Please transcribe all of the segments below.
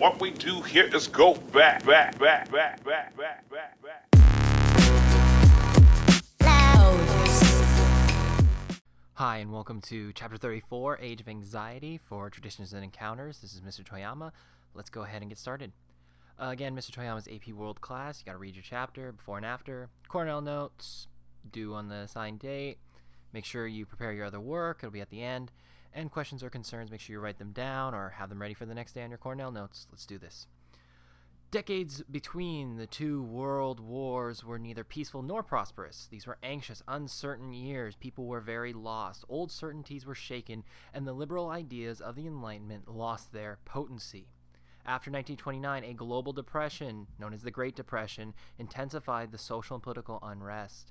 What we do here is go back. Hi, and welcome to Chapter 34, Age of Anxiety for Traditions and Encounters. This is Mr. Toyama. Let's go ahead and get started. Again, Mr. Toyama's AP World class. You got to read your chapter before and after. Cornell notes, due on the assigned date. Make sure you prepare your other work. It'll be at the end. And questions or concerns, make sure you write them down or have them ready for the next day on your Cornell notes. Let's do this. Decades between the two world wars were neither peaceful nor prosperous. These were anxious, uncertain years. People were very lost. Old certainties were shaken, and the liberal ideas of the Enlightenment lost their potency. After 1929, a global depression, known as the Great Depression, intensified the social and political unrest.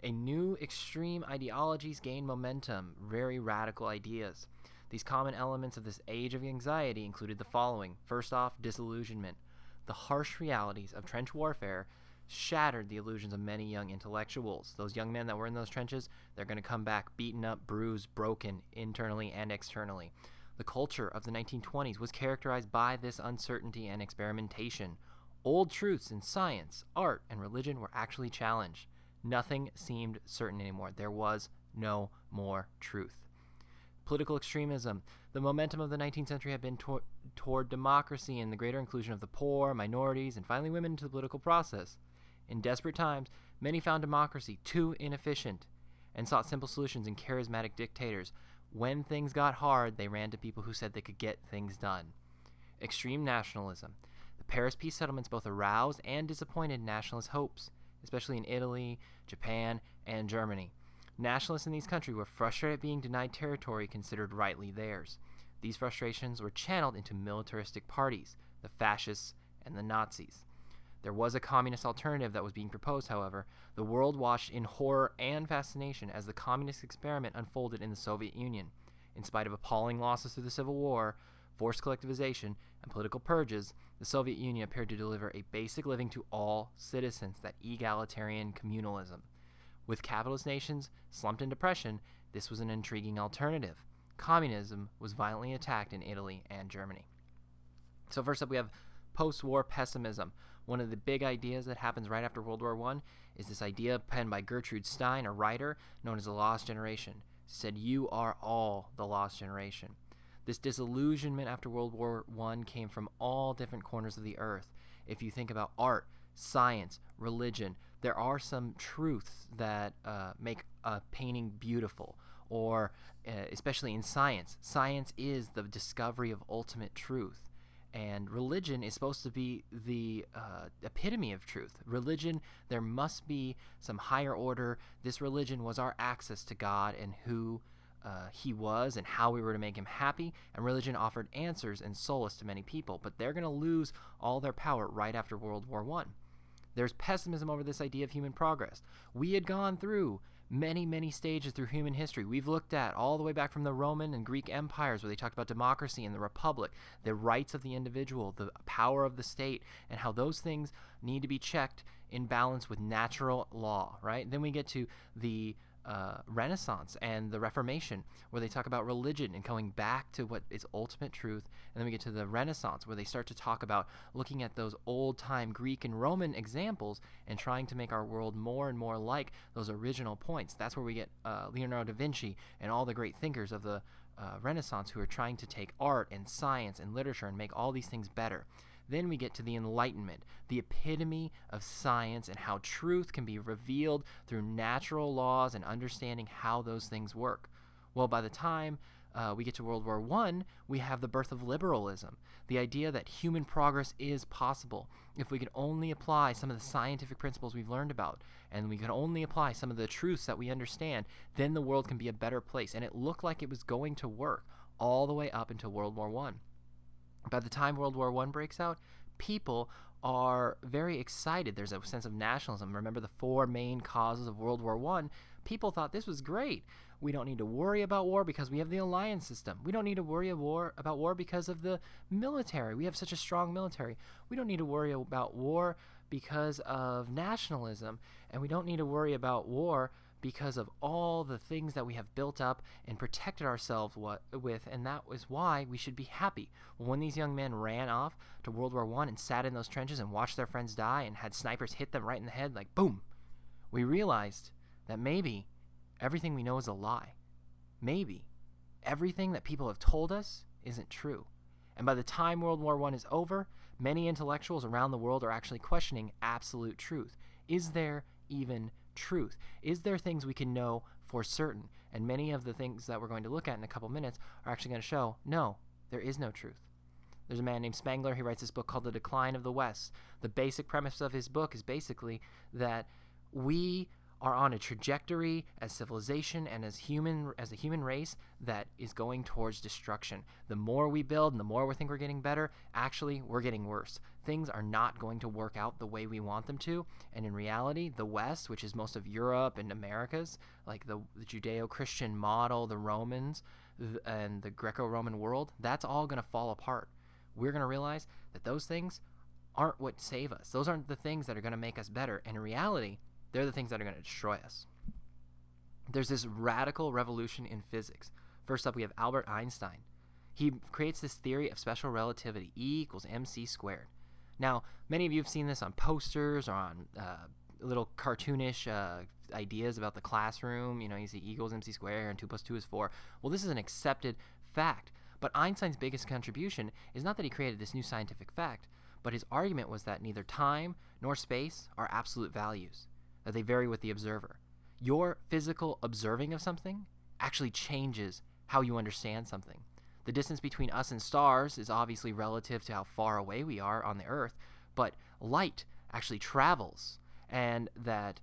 A new extreme ideologies gained momentum, very radical ideas. These common elements of this age of anxiety included the following. First off, disillusionment. The harsh realities of trench warfare shattered the illusions of many young intellectuals. Those young men that were in those trenches, they're going to come back beaten up, bruised, broken, internally and externally. The culture of the 1920s was characterized by this uncertainty and experimentation. Old truths in science, art, and religion were actually challenged. Nothing seemed certain anymore. There was no more truth. Political extremism. The momentum of the 19th century had been toward democracy and the greater inclusion of the poor, minorities, and finally women into the political process. In desperate times, many found democracy too inefficient and sought simple solutions in charismatic dictators. When things got hard, they ran to people who said they could get things done. Extreme nationalism. The Paris peace settlements both aroused and disappointed nationalist hopes, especially in Italy, Japan, and Germany. Nationalists in these countries were frustrated at being denied territory considered rightly theirs. These frustrations were channeled into militaristic parties, the fascists and the Nazis. There was a communist alternative that was being proposed, however. The world watched in horror and fascination as the communist experiment unfolded in the Soviet Union. In spite of appalling losses through the Civil War, forced collectivization, and political purges, the Soviet Union appeared to deliver a basic living to all citizens, that egalitarian communalism. With capitalist nations slumped in depression, this was an intriguing alternative. Communism was violently attacked in Italy and Germany. So first up, we have post-war pessimism. One of the big ideas that happens right after World War I is this idea penned by Gertrude Stein, a writer known as the Lost Generation. She said, "You are all the lost generation." This disillusionment after World War I came from all different corners of the earth. If you think about art, science, religion, there are some truths that make a painting beautiful, or especially in science. Science is the discovery of ultimate truth, and religion is supposed to be the epitome of truth. Religion, there must be some higher order. This religion was our access to God and who he was and how we were to make him happy, and religion offered answers and solace to many people, but they're going to lose all their power right after World War I. There's pessimism over this idea of human progress. We had gone through many stages through human history. We've looked at all the way back from the Roman and Greek empires, where they talked about democracy and the republic, the rights of the individual, the power of the state, and how those things need to be checked in balance with natural law, right? Then we get to the Renaissance and the Reformation, where they talk about religion and going back to what is ultimate truth. And then we get to the Renaissance, where they start to talk about looking at those old-time Greek and Roman examples and trying to make our world more and more like those original points. That's where we get Leonardo da Vinci and all the great thinkers of the Renaissance who are trying to take art and science and literature and make all these things better. Then we get to the Enlightenment, the epitome of science and how truth can be revealed through natural laws and understanding how those things work. Well, by the time we get to World War I, we have the birth of liberalism, the idea that human progress is possible if we can only apply some of the scientific principles we've learned about, and we can only apply some of the truths that we understand, then the world can be a better place. And it looked like it was going to work all the way up until World War I. By the time World War I breaks out, people are very excited. There's a sense of nationalism. Remember the four main causes of World War I? People thought this was great. We don't need to worry about war because we have the alliance system. We don't need to worry about war because of the military. We have such a strong military. We don't need to worry about war because of nationalism. And we don't need to worry about war because of all the things that we have built up and protected ourselves with, and that was why we should be happy. When these young men ran off to World War I and sat in those trenches and watched their friends die and had snipers hit them right in the head, like boom, we realized that maybe everything we know is a lie. Maybe everything that people have told us isn't true. And by the time World War I is over, many intellectuals around the world are actually questioning absolute truth. Is there even truth? Is there things we can know for certain? And many of the things that we're going to look at in a couple minutes are actually going to show, no, there is no truth. There's a man named Spengler. He writes this book called The Decline of the West. The basic premise of his book is basically that we are on a trajectory as civilization and as a human race that is going towards destruction. The more we build and the more we think we're getting better, actually we're getting worse. Things are not going to work out the way we want them to, and in reality, the West, which is most of Europe and Americas, like the Judeo-Christian model, the Romans, and the Greco-Roman world, that's all going to fall apart. We're going to realize that those things aren't what save us. Those aren't the things that are going to make us better, and in reality, they're the things that are going to destroy us. There's this radical revolution in physics. First up, we have Albert Einstein. He creates this theory of special relativity, E equals mc squared. Now, many of you have seen this on posters or on little cartoonish ideas about the classroom. You know, you see E equals mc squared and 2 plus 2 is 4. Well, this is an accepted fact. But Einstein's biggest contribution is not that he created this new scientific fact, but his argument was that neither time nor space are absolute values, that they vary with the observer. Your physical observing of something actually changes how you understand something. The distance between us and stars is obviously relative to how far away we are on the Earth, but light actually travels, and that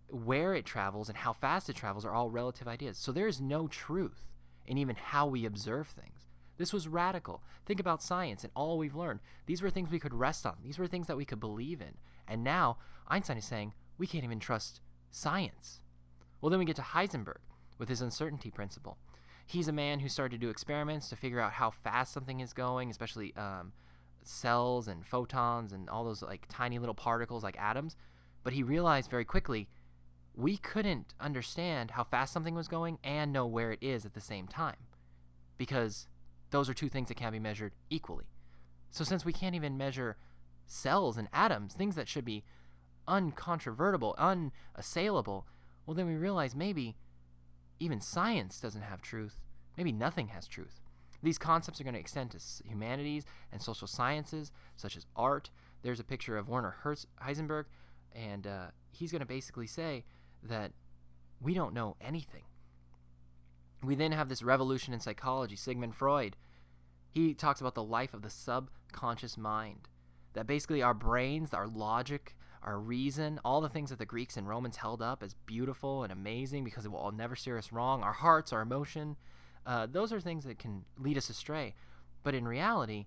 where it travels and how fast it travels are all relative ideas. So there is no truth in even how we observe things. This was radical. Think about science and all we've learned. These were things we could rest on. These were things that we could believe in. And now Einstein is saying, we can't even trust science. Well, then we get to Heisenberg with his uncertainty principle. He's a man who started to do experiments to figure out how fast something is going, especially cells and photons and all those like tiny little particles like atoms. But he realized very quickly we couldn't understand how fast something was going and know where it is at the same time, because those are two things that can't be measured equally. So since we can't even measure cells and atoms, things that should be uncontrovertible, unassailable, well, then we realize maybe even science doesn't have truth. Maybe nothing has truth. These concepts are going to extend to humanities and social sciences, such as art. There's a picture of Werner Heisenberg, and he's going to basically say that we don't know anything. We then have this revolution in psychology. Sigmund Freud, he talks about the life of the subconscious mind, that basically our brains, our logic, our reason, all the things that the Greeks and Romans held up as beautiful and amazing because it will all never steer us wrong, our hearts, our emotion, those are things that can lead us astray. But in reality,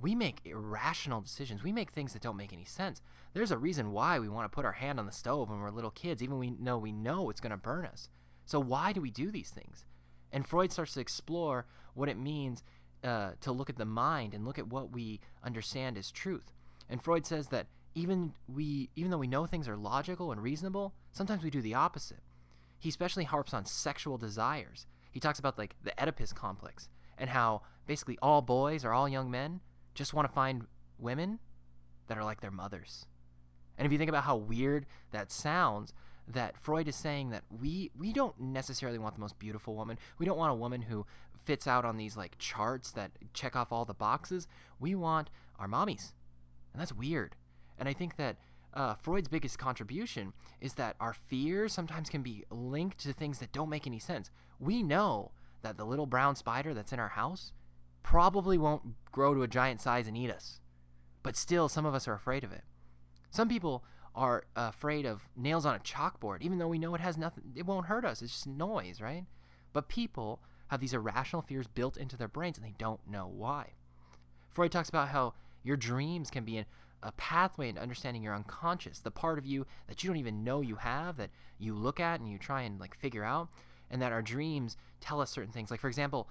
we make irrational decisions. We make things that don't make any sense. There's a reason why we want to put our hand on the stove when we're little kids, even we know it's going to burn us. So why do we do these things? And Freud starts to explore what it means to look at the mind and look at what we understand as truth. And Freud says that even though we know things are logical and reasonable, sometimes we do the opposite. He especially harps on sexual desires. He talks about like the Oedipus complex and how basically all boys or all young men just want to find women that are like their mothers. And if you think about how weird that sounds, that Freud is saying that we don't necessarily want the most beautiful woman. We don't want a woman who fits out on these like charts that check off all the boxes. We want our mommies. And that's weird. And I think that Freud's biggest contribution is that our fears sometimes can be linked to things that don't make any sense. We know that the little brown spider that's in our house probably won't grow to a giant size and eat us. But still, some of us are afraid of it. Some people are afraid of nails on a chalkboard, even though we know it has nothing, it won't hurt us. It's just noise, right? But people have these irrational fears built into their brains and they don't know why. Freud talks about how your dreams can be a pathway into understanding your unconscious, the part of you that you don't even know you have, that you look at and you try and like figure out, and that our dreams tell us certain things. Like for example,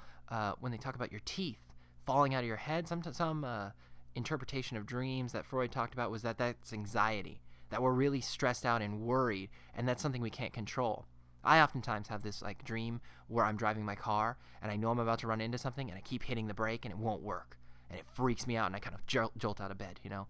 when they talk about your teeth falling out of your head, some interpretation of dreams that Freud talked about was that that's anxiety, that we're really stressed out and worried, and that's something we can't control. I oftentimes have this like dream where I'm driving my car and I know I'm about to run into something and I keep hitting the brake and it won't work. And it freaks me out and I kind of jolt out of bed, you know?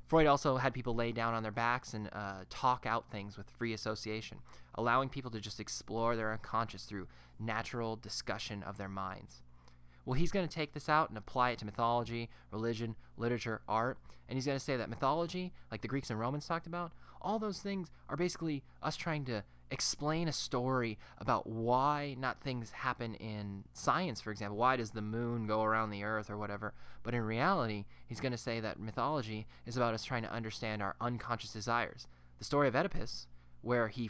Freud also had people lay down on their backs and talk out things with free association, allowing people to just explore their unconscious through natural discussion of their minds. Well, he's going to take this out and apply it to mythology, religion, literature, art, and he's going to say that mythology, like the Greeks and Romans talked about, all those things are basically us trying to explain a story about why not things happen in science, for example. Why does the moon go around the earth or whatever? But in reality, he's going to say that mythology is about us trying to understand our unconscious desires. The story of Oedipus, where he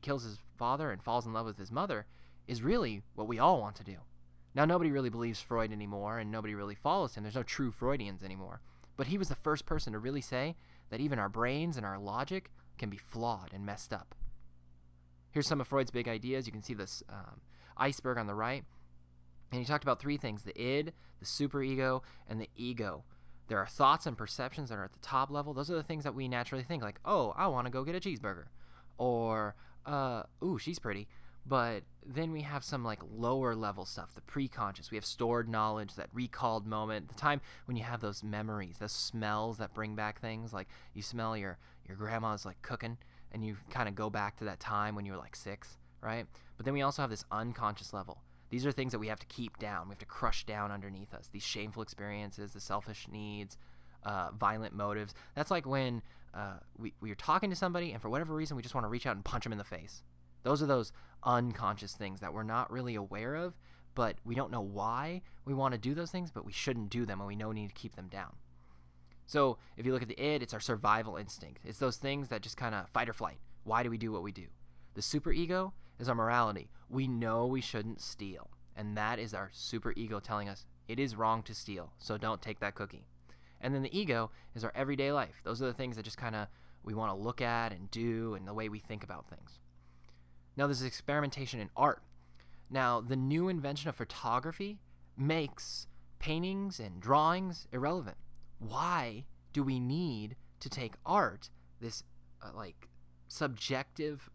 kills his father and falls in love with his mother, is really what we all want to do. Now, nobody really believes Freud anymore, and nobody really follows him. There's no true Freudians anymore. But he was the first person to really say that even our brains and our logic can be flawed and messed up. Here's some of Freud's big ideas. You can see this iceberg on the right. And he talked about three things: the id, the superego, and the ego. There are thoughts and perceptions that are at the top level. Those are the things that we naturally think, like, oh, I want to go get a cheeseburger. Or, ooh, she's pretty. But then we have some like lower level stuff, the preconscious. We have stored knowledge, that recalled moment, the time when you have those memories, those smells that bring back things, like you smell your grandma's like cooking and you kind of go back to that time when you were like 6, right? But then we also have this unconscious level. These are things that we have to keep down. We have to crush down underneath us. These shameful experiences, the selfish needs, violent motives. That's like when we are talking to somebody and for whatever reason we just want to reach out and punch them in the face. Those are those unconscious things that we're not really aware of, but we don't know why we want to do those things, but we shouldn't do them and we know we need to keep them down. So if you look at the id, it's our survival instinct. It's those things that just kind of fight or flight. Why do we do what we do? The superego is our morality. We know we shouldn't steal, and that is our superego telling us it is wrong to steal, so don't take that cookie. And then the ego is our everyday life. Those are the things that just kind of we want to look at and do and the way we think about things. Now, there's experimentation in art. Now, the new invention of photography makes paintings and drawings irrelevant. Why do we need to take art, this subjective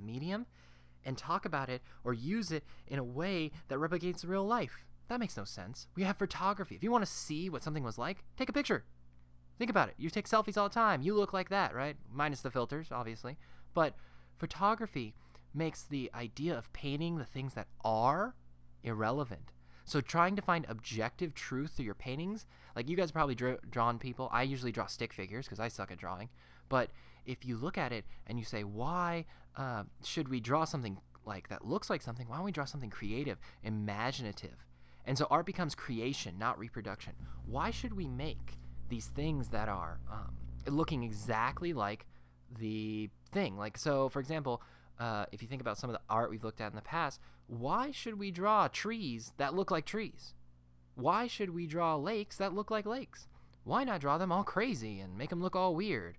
medium, and talk about it or use it in a way that replicates real life? That makes no sense. We have photography. If you want to see what something was like, take a picture. Think about it. You take selfies all the time. You look like that, right? Minus the filters, obviously. But photography makes the idea of painting the things that are irrelevant. So trying to find objective truth through your paintings, like you guys probably drawn people. I usually draw stick figures because I suck at drawing. But if you look at it and you say, why should we draw something like that looks like something? Why don't we draw something creative, imaginative? And so art becomes creation, not reproduction. Why should we make these things that are looking exactly like the thing? Like, so for example, if you think about some of the art we've looked at in the past, why should we draw trees that look like trees? Why should we draw lakes that look like lakes? Why not draw them all crazy and make them look all weird?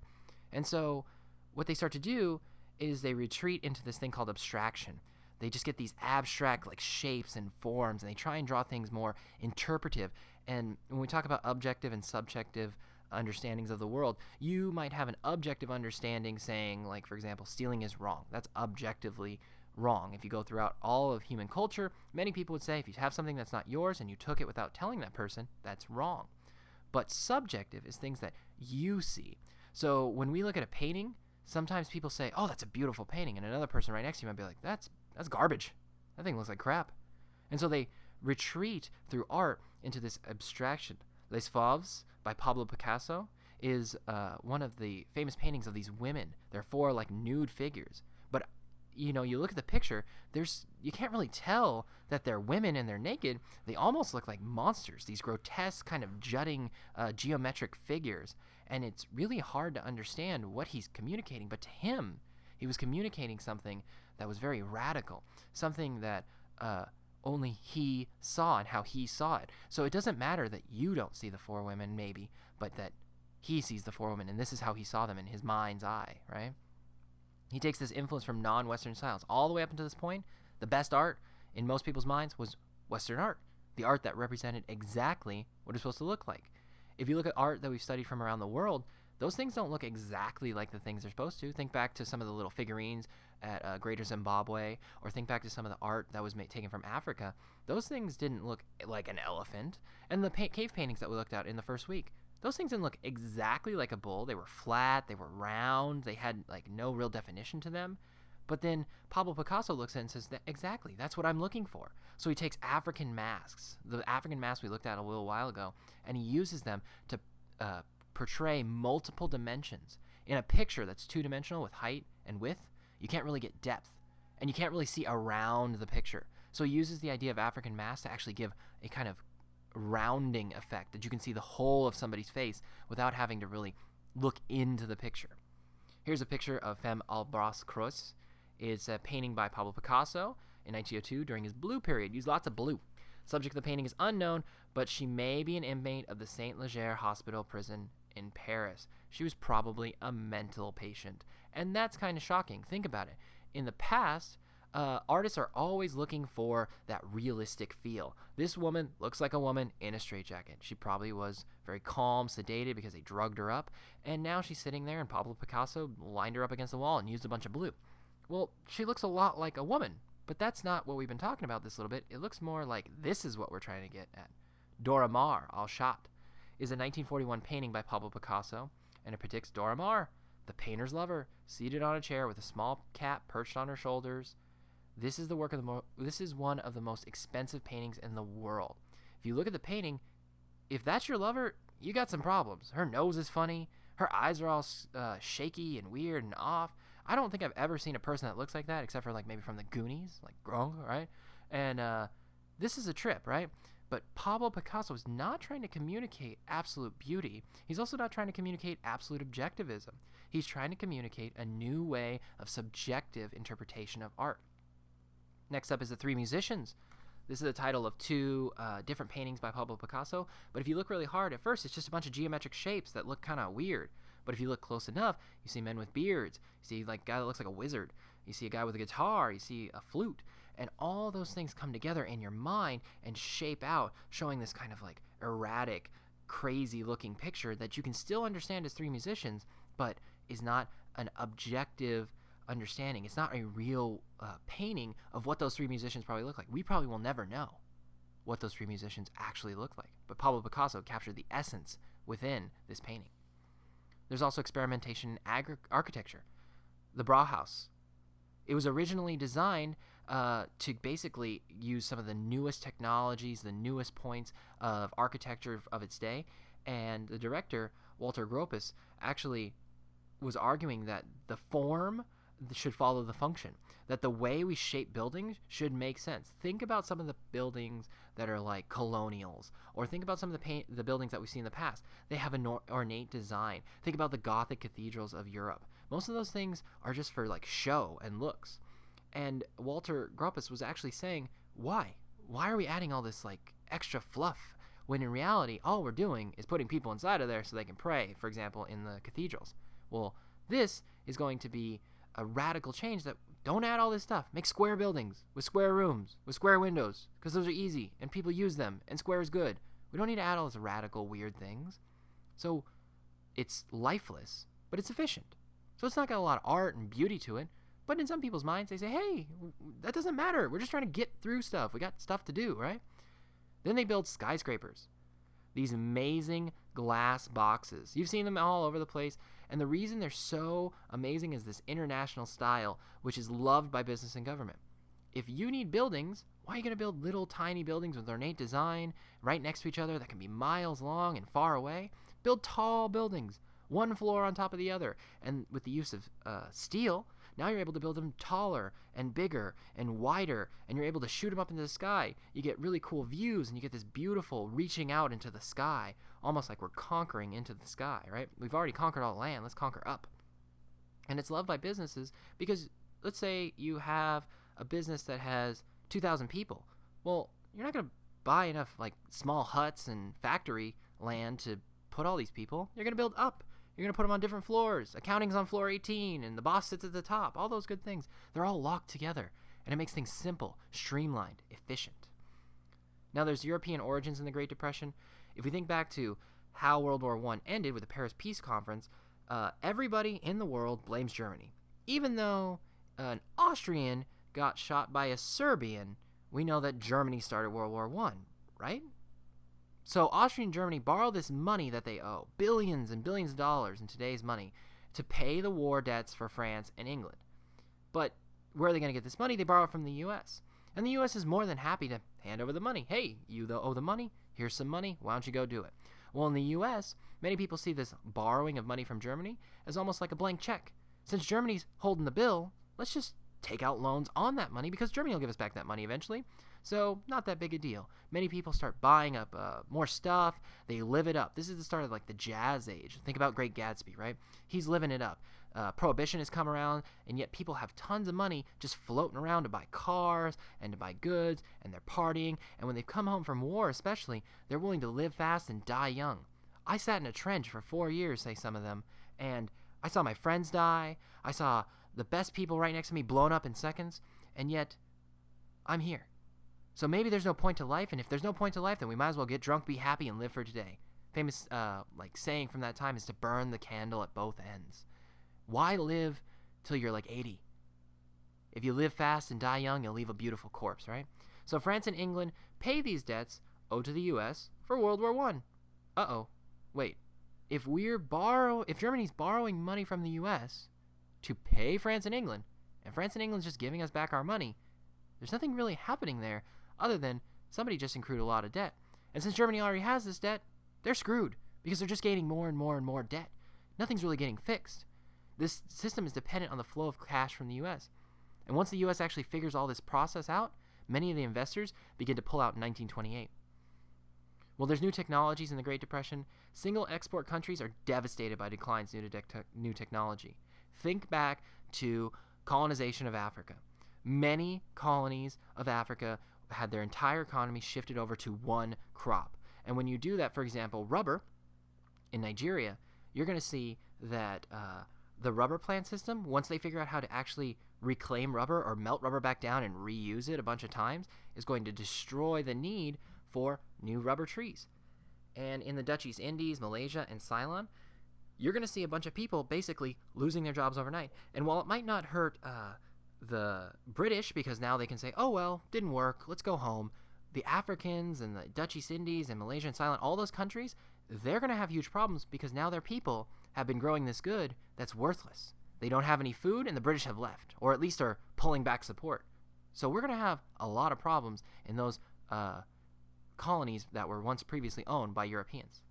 And so what they start to do is they retreat into this thing called abstraction. They just get these abstract like shapes and forms, and they try and draw things more interpretive. And when we talk about objective and subjective understandings of the world, you might have an objective understanding saying, like, for example, stealing is wrong. That's objectively wrong. If you go throughout all of human culture, many people would say if you have something that's not yours and you took it without telling that person, that's wrong. But subjective is things that you see. So when we look at a painting, sometimes people say, oh, that's a beautiful painting, and another person right next to you might be like, that's garbage. That thing looks like crap. And so they retreat through art into this abstraction. Les Fauves by Pablo Picasso is one of the famous paintings of these women. They're 4 like nude figures. But you look at the picture, you can't really tell that they're women and they're naked. They almost look like monsters, these grotesque kind of jutting geometric figures. And it's really hard to understand what he's communicating. But to him, he was communicating something that was very radical, something that only he saw and how he saw it. So it doesn't matter that you don't see the 4 women, maybe, but that he sees the 4 women, and this is how he saw them in his mind's eye, right? He takes this influence from non-Western styles. All the way up until this point, the best art in most people's minds was Western art, the art that represented exactly what it's supposed to look like. If you look at art that we've studied from around the world, those things don't look exactly like the things they're supposed to. Think back to some of the little figurines at Greater Zimbabwe, or think back to some of the art that was taken from Africa. Those things didn't look like an elephant. And the cave paintings that we looked at in the first week, those things didn't look exactly like a bull. They were flat, they were round, they had like no real definition to them. But then Pablo Picasso looks at it and says, exactly, that's what I'm looking for. So he takes African masks, the African masks we looked at a little while ago, and he uses them to portray multiple dimensions. In a picture that's two-dimensional with height and width, you can't really get depth, and you can't really see around the picture. So he uses the idea of African masks to actually give a kind of rounding effect that you can see the whole of somebody's face without having to really look into the picture. Here's a picture of Femme Albras Cruz. It's a painting by Pablo Picasso in 1902 during his blue period. Used lots of blue. Subject of the painting is unknown, but she may be an inmate of the Saint Leger Hospital prison in Paris. She was probably a mental patient. And that's kind of shocking. Think about it. In the past, artists are always looking for that realistic feel. This woman looks like a woman in a straitjacket. She probably was very calm, sedated because they drugged her up. And now she's sitting there and Pablo Picasso lined her up against the wall and used a bunch of blue. Well, she looks a lot like a woman, but that's not what we've been talking about this little bit. It looks more like this is what we're trying to get at. Dora Maar, All Shot, is a 1941 painting by Pablo Picasso, and it depicts Dora Maar, the painter's lover, seated on a chair with a small cat perched on her shoulders. This is one of the most expensive paintings in the world. If you look at the painting, if that's your lover, you got some problems. Her nose is funny. Her eyes are all shaky and weird and off. I don't think I've ever seen a person that looks like that, except for like maybe from the Goonies, like Gronk, right? And this is a trip, right? But Pablo Picasso is not trying to communicate absolute beauty. He's also not trying to communicate absolute objectivism. He's trying to communicate a new way of subjective interpretation of art. Next up is The Three Musicians. This is the title of two different paintings by Pablo Picasso. But if you look really hard, at first it's just a bunch of geometric shapes that look kind of weird. But if you look close enough, you see men with beards. You see like a guy that looks like a wizard. You see a guy with a guitar. You see a flute. And all those things come together in your mind and shape out, showing this kind of like erratic, crazy looking picture that you can still understand as three musicians, but is not an objective understanding. It's not a real painting of what those three musicians probably look like. We probably will never know what those three musicians actually look like. But Pablo Picasso captured the essence within this painting. There's also experimentation in architecture. The Brauhaus. It was originally designed to basically use some of the newest technologies, the newest points of architecture of its day. And the director, Walter Gropius, actually was arguing that the form should follow the function, that the way we shape buildings should make sense. Think about some of the buildings that are like colonials, or think about some of the buildings that we've seen in the past. They have an ornate design. Think about the Gothic cathedrals of Europe. Most of those things are just for like show and looks. And Walter Gropius was actually saying, why? Why are we adding all this like extra fluff when in reality all we're doing is putting people inside of there so they can pray, for example, in the cathedrals? Well, this is going to be a radical change. That don't add all this stuff. Make square buildings with square rooms, with square windows, because those are easy and people use them and square is good. We don't need to add all these radical weird things. So it's lifeless, but it's efficient. So it's not got a lot of art and beauty to it, but in some people's minds they say, hey, that doesn't matter. We're just trying to get through stuff. We got stuff to do, right? Then they build skyscrapers. These amazing glass boxes. You've seen them all over the place. And the reason they're so amazing is this international style, which is loved by business and government. If you need buildings, why are you going to build little tiny buildings with ornate design right next to each other that can be miles long and far away? Build tall buildings, one floor on top of the other. And with the use of steel, now you're able to build them taller and bigger and wider, and you're able to shoot them up into the sky. You get really cool views, and you get this beautiful reaching out into the sky, almost like we're conquering into the sky, right? We've already conquered all land. Let's conquer up. And it's loved by businesses because let's say you have a business that has 2,000 people. Well, you're not going to buy enough like small huts and factory land to put all these people. You're going to build up. You're going to put them on different floors. Accounting's on floor 18, and the boss sits at the top. All those good things. They're all locked together, and it makes things simple, streamlined, efficient. Now, there's European origins in the Great Depression. If we think back to how World War I ended with the Paris Peace Conference, everybody in the world blames Germany. Even though an Austrian got shot by a Serbian, we know that Germany started World War I, right? So Austria and Germany borrow this money that they owe, billions and billions of dollars in today's money, to pay the war debts for France and England. But where are they going to get this money? They borrow it from the U.S. And the U.S. is more than happy to hand over the money. Hey, you owe the money. Here's some money. Why don't you go do it? Well, in the U.S., many people see this borrowing of money from Germany as almost like a blank check. Since Germany's holding the bill, let's just take out loans on that money because Germany will give us back that money eventually. So not that big a deal. Many people start buying up more stuff. They live it up. This is the start of like the jazz age. Think about Great Gatsby, right? He's living it up. Prohibition has come around, and yet people have tons of money just floating around to buy cars and to buy goods, and they're partying. And when they come home from war especially, they're willing to live fast and die young. I sat in a trench for 4 years, say some of them, and I saw my friends die. I saw the best people right next to me blown up in seconds, and yet I'm here. So maybe there's no point to life, and if there's no point to life, then we might as well get drunk, be happy, and live for today. Famous saying from that time is to burn the candle at both ends. Why live till you're like 80? If you live fast and die young, you'll leave a beautiful corpse, right? So France and England pay these debts owed to the U.S. for World War I. Uh-oh. Wait. If Germany's borrowing money from the U.S. to pay France and England, and France and England's just giving us back our money, there's nothing really happening there other than somebody just accrued a lot of debt. And since Germany already has this debt, they're screwed because they're just gaining more and more and more debt. Nothing's really getting fixed. This system is dependent on the flow of cash from the U.S. And once the U.S. actually figures all this process out, many of the investors begin to pull out in 1928. Well, there's new technologies in the Great Depression. Single export countries are devastated by declines due to new technology. Think back to colonization of Africa. Many colonies of Africa had their entire economy shifted over to one crop. And when you do that, for example, rubber in Nigeria, you're going to see that the rubber plant system, once they figure out how to actually reclaim rubber or melt rubber back down and reuse it a bunch of times, is going to destroy the need for new rubber trees. And in the Dutch East Indies, Malaysia, and Ceylon, you're going to see a bunch of people basically losing their jobs overnight. And while it might not hurt the British, because now they can say, oh, well, didn't work, let's go home, the Africans and the Dutch East Indies and Malaysia and Ceylon, all those countries, they're going to have huge problems because now their people have been growing this good that's worthless. They don't have any food, and the British have left, or at least are pulling back support. So we're going to have a lot of problems in those colonies that were once previously owned by Europeans.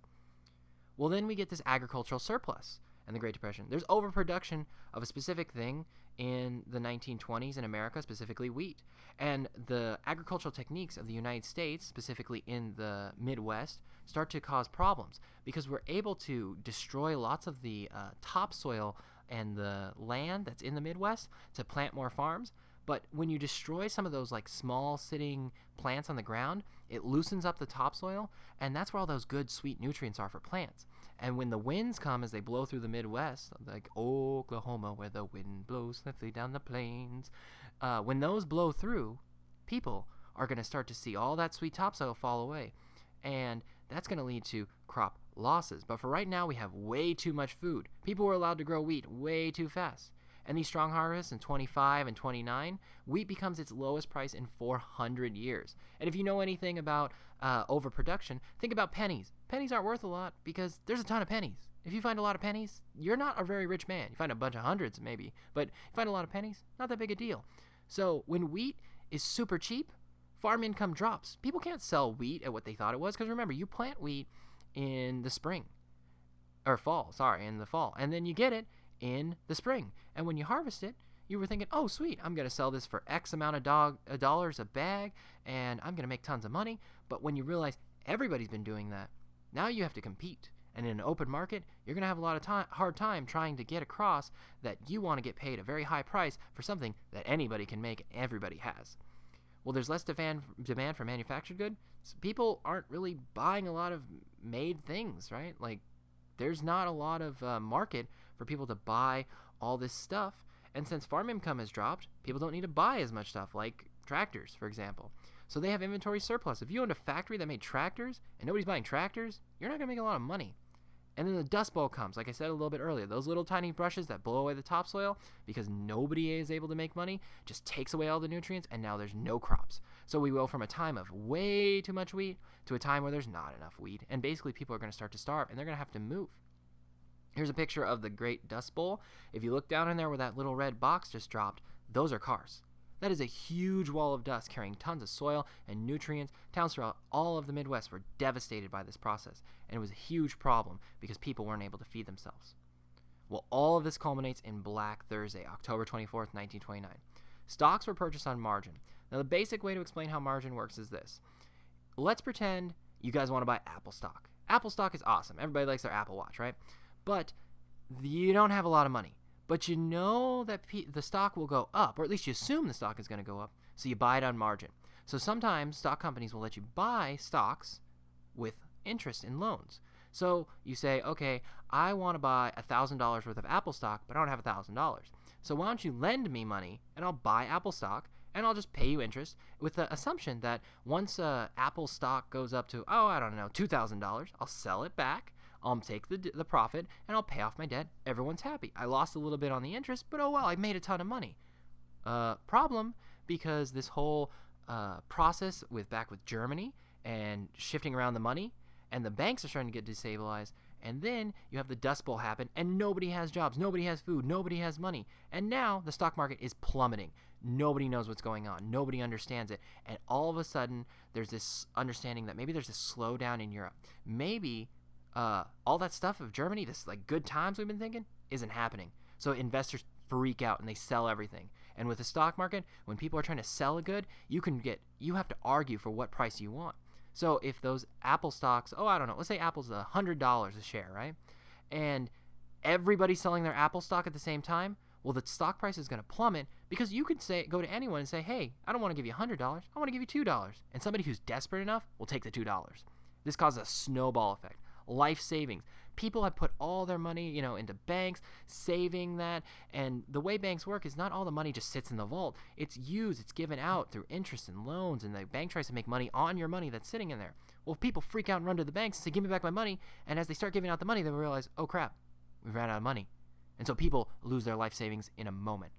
Well, then we get this agricultural surplus in the Great Depression. There's overproduction of a specific thing in the 1920s in America, specifically wheat. And the agricultural techniques of the United States, specifically in the Midwest, start to cause problems because we're able to destroy lots of the topsoil and the land that's in the Midwest to plant more farms. But when you destroy some of those like small sitting plants on the ground, it loosens up the topsoil, and that's where all those good sweet nutrients are for plants. And when the winds come as they blow through the Midwest, like Oklahoma where the wind blows swiftly down the plains, when those blow through, people are going to start to see all that sweet topsoil fall away. And that's going to lead to crop losses. But for right now, we have way too much food. People were allowed to grow wheat way too fast. And these strong harvests in 25 and 29, wheat becomes its lowest price in 400 years. And if you know anything about overproduction, think about pennies. Pennies aren't worth a lot because there's a ton of pennies. If you find a lot of pennies, you're not a very rich man. You find a bunch of hundreds maybe, but you find a lot of pennies, not that big a deal. So when wheat is super cheap, farm income drops. People can't sell wheat at what they thought it was because remember, you plant wheat in the spring, or fall, in the fall, and then you get it in the spring. And when you harvest it, you were thinking, oh, sweet, I'm going to sell this for X amount of dollars a bag, and I'm going to make tons of money. But when you realize everybody's been doing that, now you have to compete. And in an open market, you're going to have a lot of hard time trying to get across that you want to get paid a very high price for something that anybody can make and everybody has. Well, there's less demand for manufactured goods. So people aren't really buying a lot of made things, right? Like, there's not a lot of market for people to buy all this stuff. And since farm income has dropped, people don't need to buy as much stuff, like tractors, for example. So they have inventory surplus. If you owned a factory that made tractors and nobody's buying tractors, you're not going to make a lot of money. And then the Dust Bowl comes, like I said a little bit earlier. Those little tiny brushes that blow away the topsoil because nobody is able to make money just takes away all the nutrients, and now there's no crops. So we go from a time of way too much wheat to a time where there's not enough wheat. And basically people are going to start to starve, and they're going to have to move. Here's a picture of the Great Dust Bowl. If you look down in there where that little red box just dropped, those are cars. That is a huge wall of dust carrying tons of soil and nutrients. Towns throughout all of the Midwest were devastated by this process, and it was a huge problem because people weren't able to feed themselves. Well, all of this culminates in Black Thursday, October 24th, 1929. Stocks were purchased on margin. Now, the basic way to explain how margin works is this. Let's pretend you guys want to buy Apple stock. Apple stock is awesome. Everybody likes their Apple Watch, right? But you don't have a lot of money. But you know that the stock will go up, or at least you assume the stock is going to go up, so you buy it on margin. So sometimes stock companies will let you buy stocks with interest in loans. So you say, okay, I want to buy $1,000 worth of Apple stock, but I don't have $1,000. So why don't you lend me money, and I'll buy Apple stock, and I'll just pay you interest with the assumption that once Apple stock goes up to, $2,000, I'll sell it back. I'll take the profit, and I'll pay off my debt. Everyone's happy. I lost a little bit on the interest, but oh well, I made a ton of money. Problem, because this whole process with Germany and shifting around the money, and the banks are starting to get destabilized, and then you have the Dust Bowl happen, and nobody has jobs, nobody has food, nobody has money, and now the stock market is plummeting. Nobody knows what's going on. Nobody understands it, and all of a sudden, there's this understanding that maybe there's this slowdown in Europe. Maybe all that stuff of Germany, this like good times we've been thinking, isn't happening. So investors freak out and they sell everything. And with the stock market, when people are trying to sell a good, you have to argue for what price you want. So if those Apple stocks, let's say Apple's $100 a share, right? And everybody's selling their Apple stock at the same time, well, the stock price is going to plummet because you could go to anyone and say, hey, I don't want to give you $100, I want to give you $2. And somebody who's desperate enough will take the $2. This causes a snowball effect. Life savings. People have put all their money, into banks, saving that. And the way banks work is not all the money just sits in the vault. It's used, it's given out through interest and loans, and the bank tries to make money on your money that's sitting in there. Well, if people freak out and run to the banks and say, give me back my money, and as they start giving out the money, they realize, oh crap, we ran out of money. And so people lose their life savings in a moment.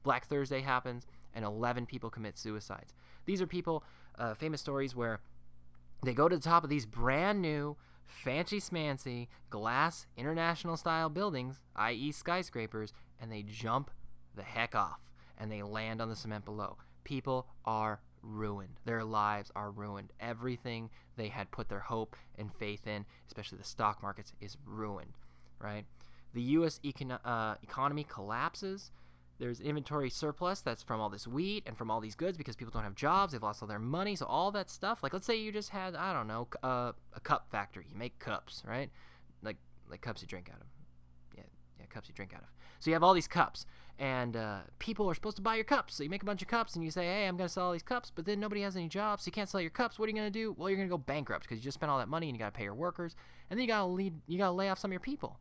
Black Thursday happens, and 11 people commit suicides. These are people, famous stories where they go to the top of these brand new, fancy smancy, glass, international-style buildings, i.e. skyscrapers, and they jump the heck off, and they land on the cement below. People are ruined. Their lives are ruined. Everything they had put their hope and faith in, especially the stock markets, is ruined, right? The U.S. economy collapses. There's inventory surplus that's from all this wheat and from all these goods because people don't have jobs. They've lost all their money. So all that stuff, like let's say you just had, a cup factory. You make cups, right? Like cups you drink out of. Yeah, cups you drink out of. So you have all these cups, and people are supposed to buy your cups. So you make a bunch of cups, and you say, hey, I'm going to sell all these cups, but then nobody has any jobs, so you can't sell your cups. What are you going to do? Well, you're going to go bankrupt because you just spent all that money, and you got to pay your workers, and then you got to lay off some of your people.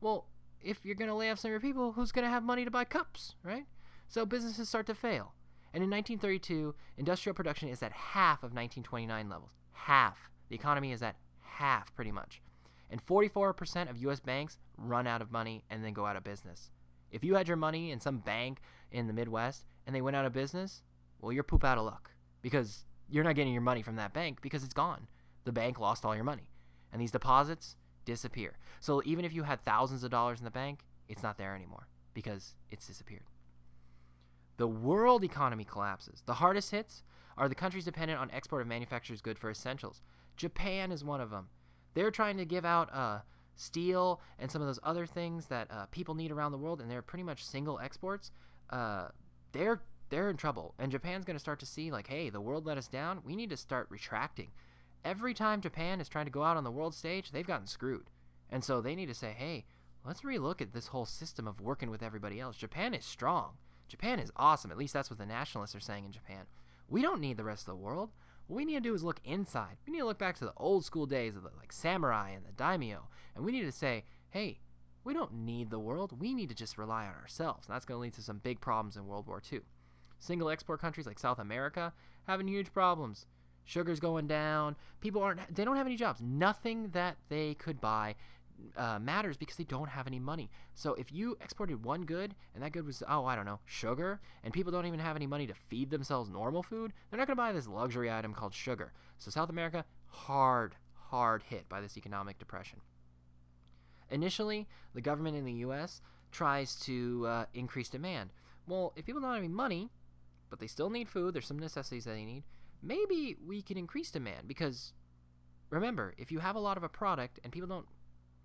Well, if you're going to lay off some of your people, who's going to have money to buy cups, right? So businesses start to fail. And in 1932, industrial production is at half of 1929 levels. Half. The economy is at half, pretty much. And 44% of U.S. banks run out of money and then go out of business. If you had your money in some bank in the Midwest and they went out of business, well, you're poop out of luck because you're not getting your money from that bank because it's gone. The bank lost all your money. And these deposits disappear. So even if you had thousands of dollars in the bank, it's not there anymore because it's disappeared. The world economy collapses. The hardest hits are the countries dependent on export of manufacturers' goods for essentials. Japan is one of them. They're trying to give out steel and some of those other things that people need around the world, and they're pretty much single exports. They're in trouble, and Japan's going to start to see like, hey, the world let us down. We need to start retracting. Every time Japan is trying to go out on the world stage, they've gotten screwed. And so they need to say, hey, let's relook at this whole system of working with everybody else. Japan is strong. Japan is awesome. At least that's what the nationalists are saying in Japan. We don't need the rest of the world. What we need to do is look inside. We need to look back to the old school days of the samurai and the daimyo. And we need to say, hey, we don't need the world. We need to just rely on ourselves. And that's going to lead to some big problems in World War II. Single export countries like South America having huge problems. Sugar's going down. They don't have any jobs. Nothing that they could buy. matters because they don't have any money. So if you exported one good, and that good was, sugar, and people don't even have any money to feed themselves normal food, they're not going to buy this luxury item called sugar. So South America, hard hit by this economic depression. Initially, the government in the U.S. tries to increase demand. Well, if people don't have any money, but they still need food, there's some necessities that they need, maybe we can increase demand. Because remember, if you have a lot of a product and people don't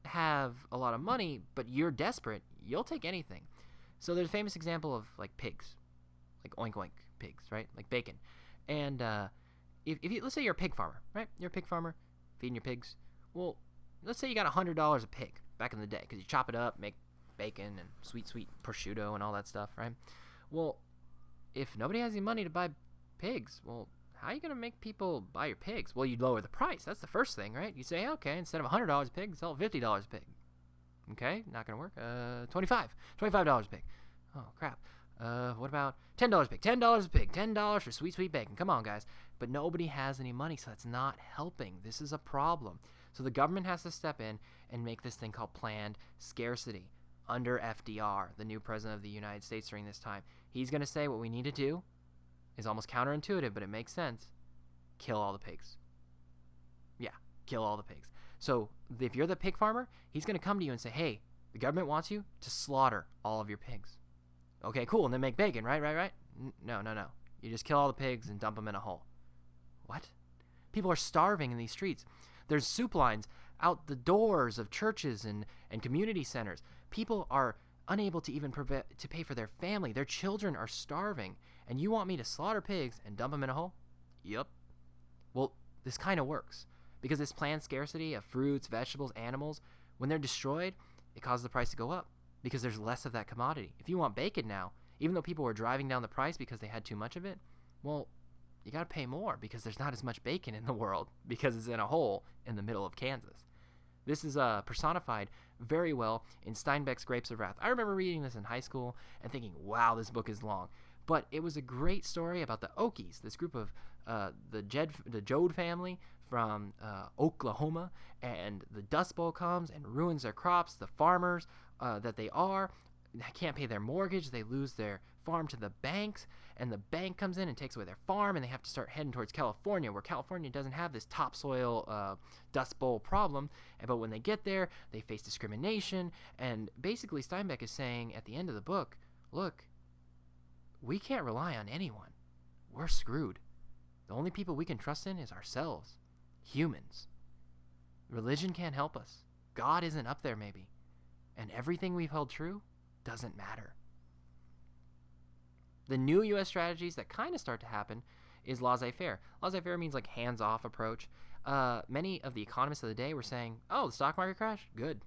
have a lot of money, but you're desperate, you'll take anything. So there's a famous example of like pigs, like oink oink pigs, right? Like bacon. And if you, let's say you're a pig farmer, right? You're a pig farmer feeding your pigs. Well, let's say you got $100 a pig back in the day because you chop it up, make bacon and sweet prosciutto and all that stuff, right? Well, if nobody has any money to buy pigs, well, how are you going to make people buy your pigs? Well, you'd lower the price. That's the first thing, right? You say, okay, instead of $100 a pig, sell $50 a pig. Okay, not going to work. $25 a pig. Oh, crap. What about $10 a pig? $10 a pig. $10 for sweet bacon. Come on, guys. But nobody has any money, so that's not helping. This is a problem. So the government has to step in and make this thing called planned scarcity under FDR, the new president of the United States during this time. He's going to say what we need to do is almost counterintuitive, but it makes sense. Kill all the pigs. Yeah, kill all the pigs. So if you're the pig farmer, he's going to come to you and say, hey, the government wants you to slaughter all of your pigs. Okay, cool, and then make bacon, right? No. You just kill all the pigs and dump them in a hole. What? People are starving in these streets. There's soup lines out the doors of churches and community centers. People are unable to even to pay for their family. Their children are starving. And you want me to slaughter pigs and dump them in a hole? Yup. Well, this kind of works. Because this planned scarcity of fruits, vegetables, animals, when they're destroyed, it causes the price to go up. Because there's less of that commodity. If you want bacon now, even though people were driving down the price because they had too much of it, well, you got to pay more because there's not as much bacon in the world because it's in a hole in the middle of Kansas. This is personified very well in Steinbeck's Grapes of Wrath. I remember reading this in high school and thinking, wow, this book is long. But it was a great story about the Okies, this group of the Jode family from Oklahoma, and the Dust Bowl comes and ruins their crops. The farmers that they can't pay their mortgage. They lose their farm to the banks, and the bank comes in and takes away their farm, and they have to start heading towards California, where California doesn't have this topsoil Dust Bowl problem. But when they get there, they face discrimination, and basically Steinbeck is saying at the end of the book, look, we can't rely on anyone. We're screwed. The only people we can trust in is ourselves. Humans. Religion can't help us. God isn't up there maybe. And everything we've held true doesn't matter. The new U.S. strategies that kind of start to happen is laissez-faire. Laissez-faire means like hands-off approach. Many of the economists of the day were saying, oh, the stock market crash? Good,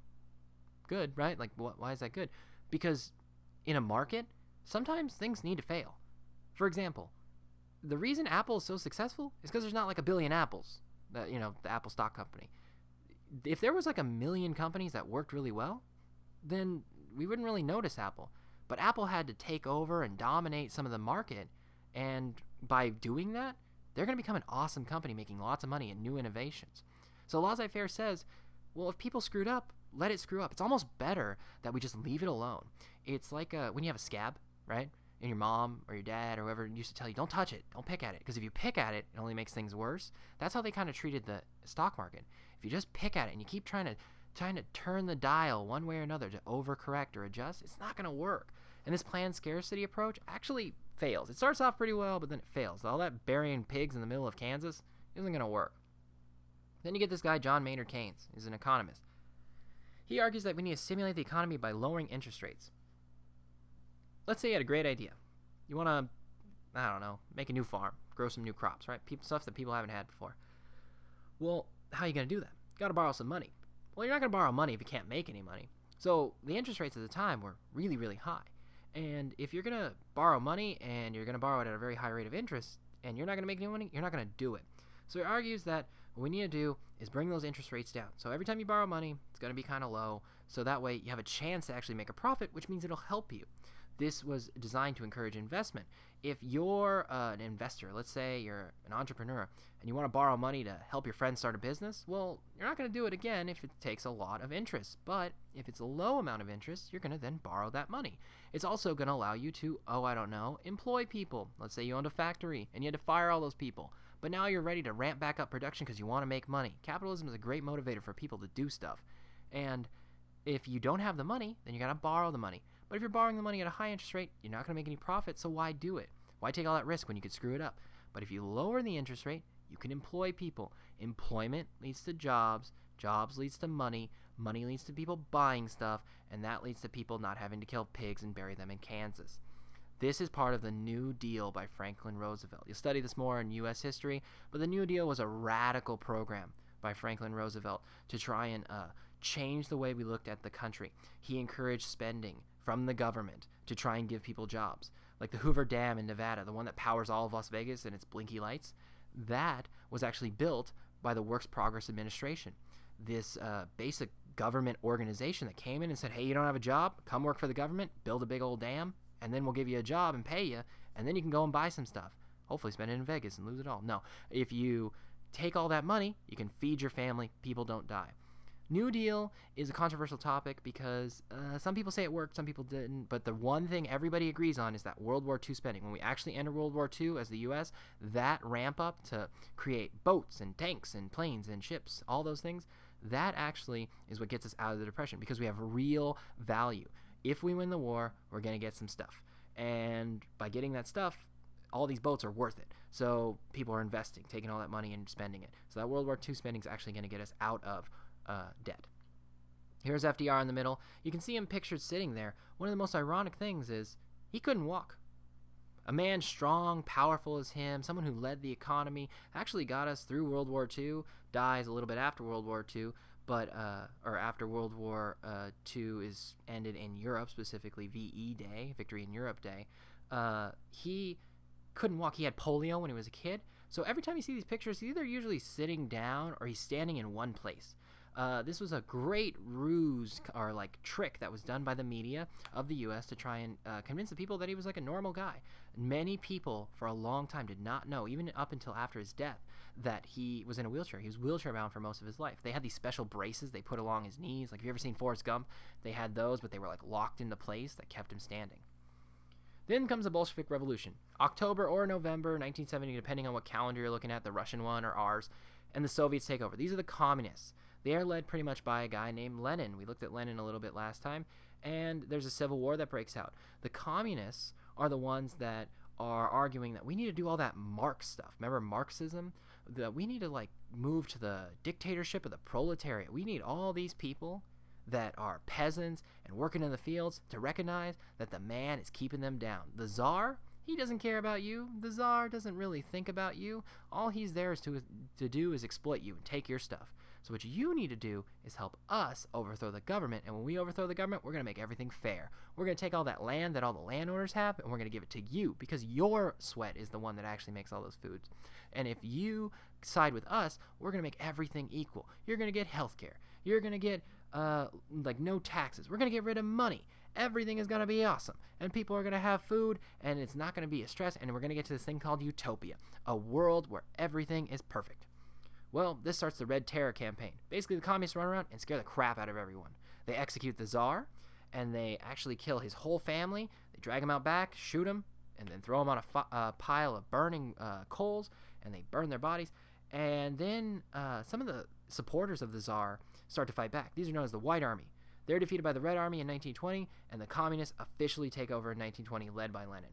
right? Like, why is that good? Because in a market, sometimes things need to fail. For example, the reason Apple is so successful is because there's not like a billion apples, the Apple stock company. If there was like a million companies that worked really well, then we wouldn't really notice Apple. But Apple had to take over and dominate some of the market, and by doing that, they're going to become an awesome company making lots of money and new innovations. So laissez-faire says, well, if people screwed up, let it screw up. It's almost better that we just leave it alone. It's like when you have a scab, right? And your mom or your dad or whoever used to tell you, don't touch it, don't pick at it. Because if you pick at it, it only makes things worse. That's how they kind of treated the stock market. If you just pick at it and you keep trying to turn the dial one way or another to overcorrect or adjust, it's not going to work. And this planned scarcity approach actually fails. It starts off pretty well, but then it fails. All that burying pigs in the middle of Kansas isn't going to work. Then you get this guy, John Maynard Keynes. He's an economist. He argues that we need to stimulate the economy by lowering interest rates. Let's say you had a great idea. You want to, make a new farm, grow some new crops, right? Stuff that people haven't had before. Well, how are you going to do that? You got to borrow some money. Well, you're not going to borrow money if you can't make any money. So the interest rates at the time were really, really high. And if you're going to borrow money and you're going to borrow it at a very high rate of interest and you're not going to make any money, you're not going to do it. So he argues that what we need to do is bring those interest rates down. So every time you borrow money, it's going to be kind of low. So that way you have a chance to actually make a profit, which means it'll help you. This was designed to encourage investment. If you're an investor, let's say you're an entrepreneur, and you want to borrow money to help your friend start a business, well, you're not going to do it again if it takes a lot of interest. But if it's a low amount of interest, you're going to then borrow that money. It's also going to allow you to, employ people. Let's say you owned a factory and you had to fire all those people. But now you're ready to ramp back up production because you want to make money. Capitalism is a great motivator for people to do stuff. And if you don't have the money, then you got to borrow the money. But if you're borrowing the money at a high interest rate, you're not going to make any profit, so why do it? Why take all that risk when you could screw it up? But if you lower the interest rate, you can employ people. Employment leads to jobs. Jobs leads to money. Money leads to people buying stuff. And that leads to people not having to kill pigs and bury them in Kansas. This is part of the New Deal by Franklin Roosevelt. You'll study this more in U.S. history, but the New Deal was a radical program by Franklin Roosevelt to try and change the way we looked at the country. He encouraged spending from the government to try and give people jobs. Like the Hoover Dam in Nevada, the one that powers all of Las Vegas and its blinky lights, that was actually built by the Works Progress Administration. This basic government organization that came in and said, hey, you don't have a job? Come work for the government, build a big old dam, and then we'll give you a job and pay you, and then you can go and buy some stuff. Hopefully spend it in Vegas and lose it all. No, if you take all that money, you can feed your family, people don't die. New Deal is a controversial topic because some people say it worked, some people didn't, but the one thing everybody agrees on is that World War II spending. When we actually enter World War II as the U.S., that ramp up to create boats and tanks and planes and ships, all those things, that actually is what gets us out of the Depression because we have real value. If we win the war, we're going to get some stuff. And by getting that stuff, all these boats are worth it. So people are investing, taking all that money and spending it. So that World War II spending is actually going to get us out of debt. Here's FDR in the middle. You can see him pictured sitting there. One of the most ironic things is he couldn't walk. A man strong, powerful as him, someone who led the economy, actually got us through World War II, dies a little bit after World War II, or after World War II is ended in Europe, specifically VE Day, Victory in Europe Day. He couldn't walk. He had polio when he was a kid. So every time you see these pictures, he's either usually sitting down or he's standing in one place. This was a great ruse or trick that was done by the media of the U.S. to try and convince the people that he was like a normal guy. Many people for a long time did not know, even up until after his death, that he was in a wheelchair. He was wheelchair bound for most of his life. They had these special braces they put along his knees. Like, have you ever seen Forrest Gump? They had those, but they were locked into place that kept him standing. Then comes the Bolshevik Revolution. October or November 1970, depending on what calendar you're looking at, the Russian one or ours, and the Soviets take over. These are the communists. They are led pretty much by a guy named Lenin. We looked at Lenin a little bit last time, and there's a civil war that breaks out. The communists are the ones that are arguing that we need to do all that Marx stuff. Remember Marxism? That we need to move to the dictatorship of the proletariat. We need all these people that are peasants and working in the fields to recognize that the man is keeping them down. The Tsar, he doesn't care about you. The Tsar doesn't really think about you. All he's there is to do is exploit you and take your stuff. So what you need to do is help us overthrow the government. And when we overthrow the government, we're going to make everything fair. We're going to take all that land that all the landowners have, and we're going to give it to you because your sweat is the one that actually makes all those foods. And if you side with us, we're going to make everything equal. You're going to get health care. You're going to get no taxes. We're going to get rid of money. Everything is going to be awesome. And people are going to have food, and it's not going to be a stress. And we're going to get to this thing called utopia, a world where everything is perfect. Well, this starts the Red Terror campaign. Basically, the communists run around and scare the crap out of everyone. They execute the Tsar, and they actually kill his whole family. They drag him out back, shoot him, and then throw him on a pile of burning coals, and they burn their bodies. And then some of the supporters of the Tsar start to fight back. These are known as the White Army. They're defeated by the Red Army in 1920, and the communists officially take over in 1920, led by Lenin.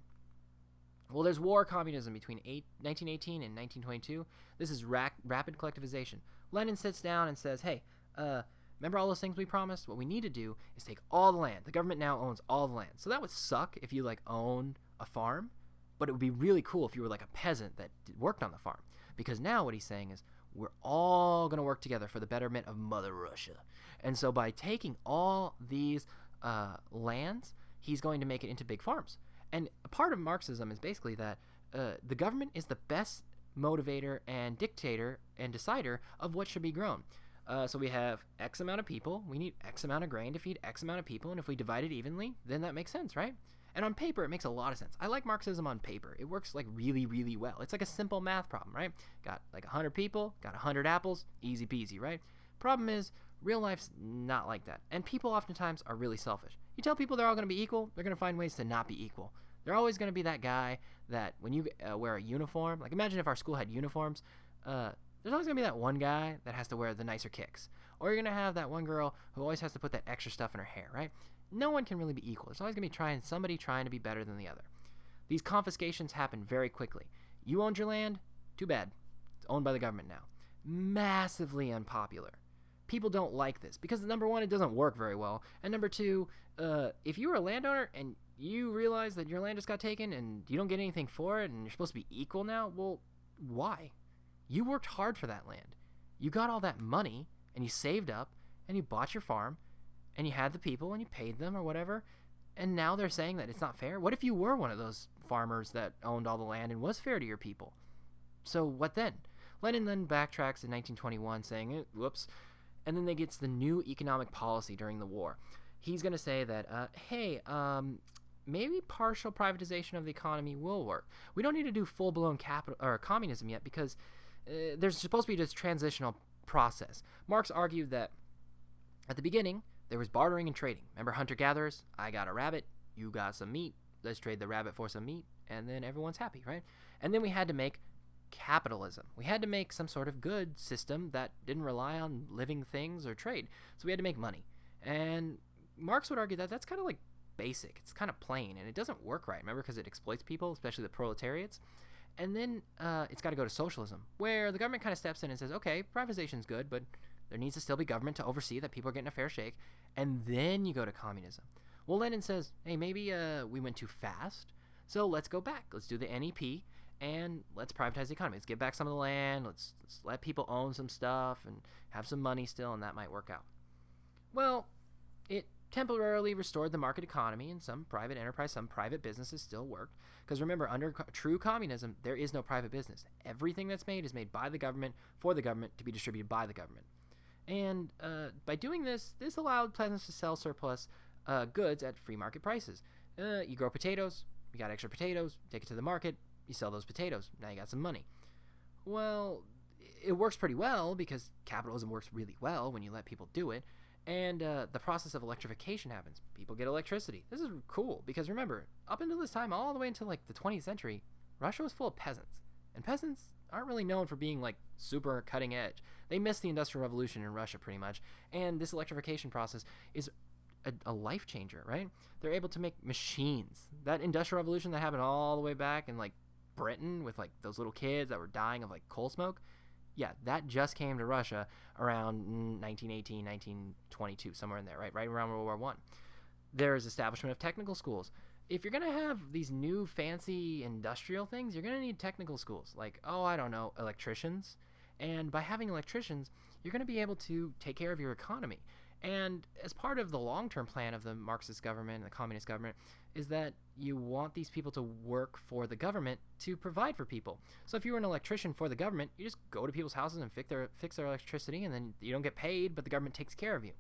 Well, there's war communism between 1918 and 1922. This is rapid collectivization. Lenin sits down and says, hey, remember all those things we promised? What we need to do is take all the land. The government now owns all the land. So that would suck if you owned a farm, but it would be really cool if you were a peasant that worked on the farm. Because now what he's saying is we're all going to work together for the betterment of Mother Russia. And so by taking all these lands, he's going to make it into big farms. And a part of Marxism is basically that the government is the best motivator and dictator and decider of what should be grown. So we have X amount of people. We need X amount of grain to feed X amount of people. And if we divide it evenly, then that makes sense, right? And on paper, it makes a lot of sense. I like Marxism on paper. It works like really, really well. It's like a simple math problem, right? Got like 100 people, got 100 apples, easy peasy, right? Problem is, real life's not like that. And people oftentimes are really selfish. You tell people they're all going to be equal, they're going to find ways to not be equal. They're always going to be that guy that when you wear a uniform, like imagine if our school had uniforms, there's always going to be that one guy that has to wear the nicer kicks. Or you're going to have that one girl who always has to put that extra stuff in her hair, right? No one can really be equal. There's always going to be somebody trying to be better than the other. These confiscations happen very quickly. You owned your land? Too bad. It's owned by the government now. Massively unpopular. People don't like this because, number one, it doesn't work very well. And number two, if you were a landowner and you realize that your land just got taken and you don't get anything for it and you're supposed to be equal now, well, why? You worked hard for that land. You got all that money and you saved up and you bought your farm and you had the people and you paid them or whatever, and now they're saying that it's not fair? What if you were one of those farmers that owned all the land and was fair to your people? So what then? Lenin then backtracks in 1921 saying, whoops, and then they gets the new economic policy during the war. He's going to say that, maybe partial privatization of the economy will work. We don't need to do full-blown communism yet because there's supposed to be this transitional process. Marx argued that at the beginning, there was bartering and trading. Remember hunter-gatherers? I got a rabbit, you got some meat, let's trade the rabbit for some meat, and then everyone's happy, right? And then we had to make capitalism. We had to make some sort of good system that didn't rely on living things or trade. So we had to make money. And Marx would argue that that's kind of like basic. It's kind of plain, and it doesn't work right, remember, because it exploits people, especially the proletariats. And then it's got to go to socialism, where the government kind of steps in and says, okay, privatization's good, but there needs to still be government to oversee that people are getting a fair shake. And then you go to communism. Well, Lenin says, hey, maybe we went too fast, so let's go back. Let's do the NEP, and let's privatize the economy. Let's get back some of the land. Let's let people own some stuff and have some money still, and that might work out. Well, it temporarily restored the market economy, and some private enterprise, some private businesses still worked. Because remember, under true communism, there is no private business. Everything that's made is made by the government, for the government, to be distributed by the government. And by doing this, this allowed peasants to sell surplus goods at free market prices. You grow potatoes, you got extra potatoes, take it to the market, you sell those potatoes, now you got some money. Well, it works pretty well because capitalism works really well when you let people do it. And the process of electrification happens. People get electricity. This is cool because remember, up until this time, all the way until like the 20th century, Russia was full of peasants. And peasants aren't really known for being like super cutting edge. They missed the Industrial Revolution in Russia pretty much. And this electrification process is a life changer, right? They're able to make machines. That Industrial Revolution that happened all the way back in like Britain with like those little kids that were dying of like coal smoke. Yeah, that just came to Russia around 1918, 1922, somewhere in there, right around World War I. There's establishment of technical schools. If you're going to have these new fancy industrial things, you're going to need technical schools, like, electricians. And by having electricians, you're going to be able to take care of your economy. And as part of the long-term plan of the Marxist government and the communist government is that you want these people to work for the government to provide for people. So if you were an electrician for the government, you just go to people's houses and fix their electricity, and then you don't get paid, but the government takes care of you.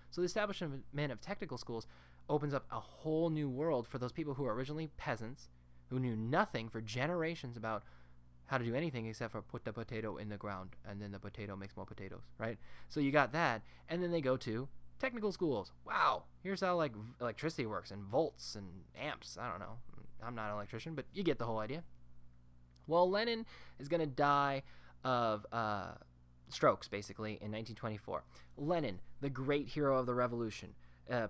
So the establishment of technical schools opens up a whole new world for those people who are originally peasants, who knew nothing for generations about how to do anything except for put the potato in the ground, and then the potato makes more potatoes, right? So you got that, and then they go to technical schools. Wow, here's how like electricity works, and volts and amps. I don't know. I'm not an electrician, but you get the whole idea. Well, Lenin is going to die of strokes, basically, in 1924. Lenin, the great hero of the revolution,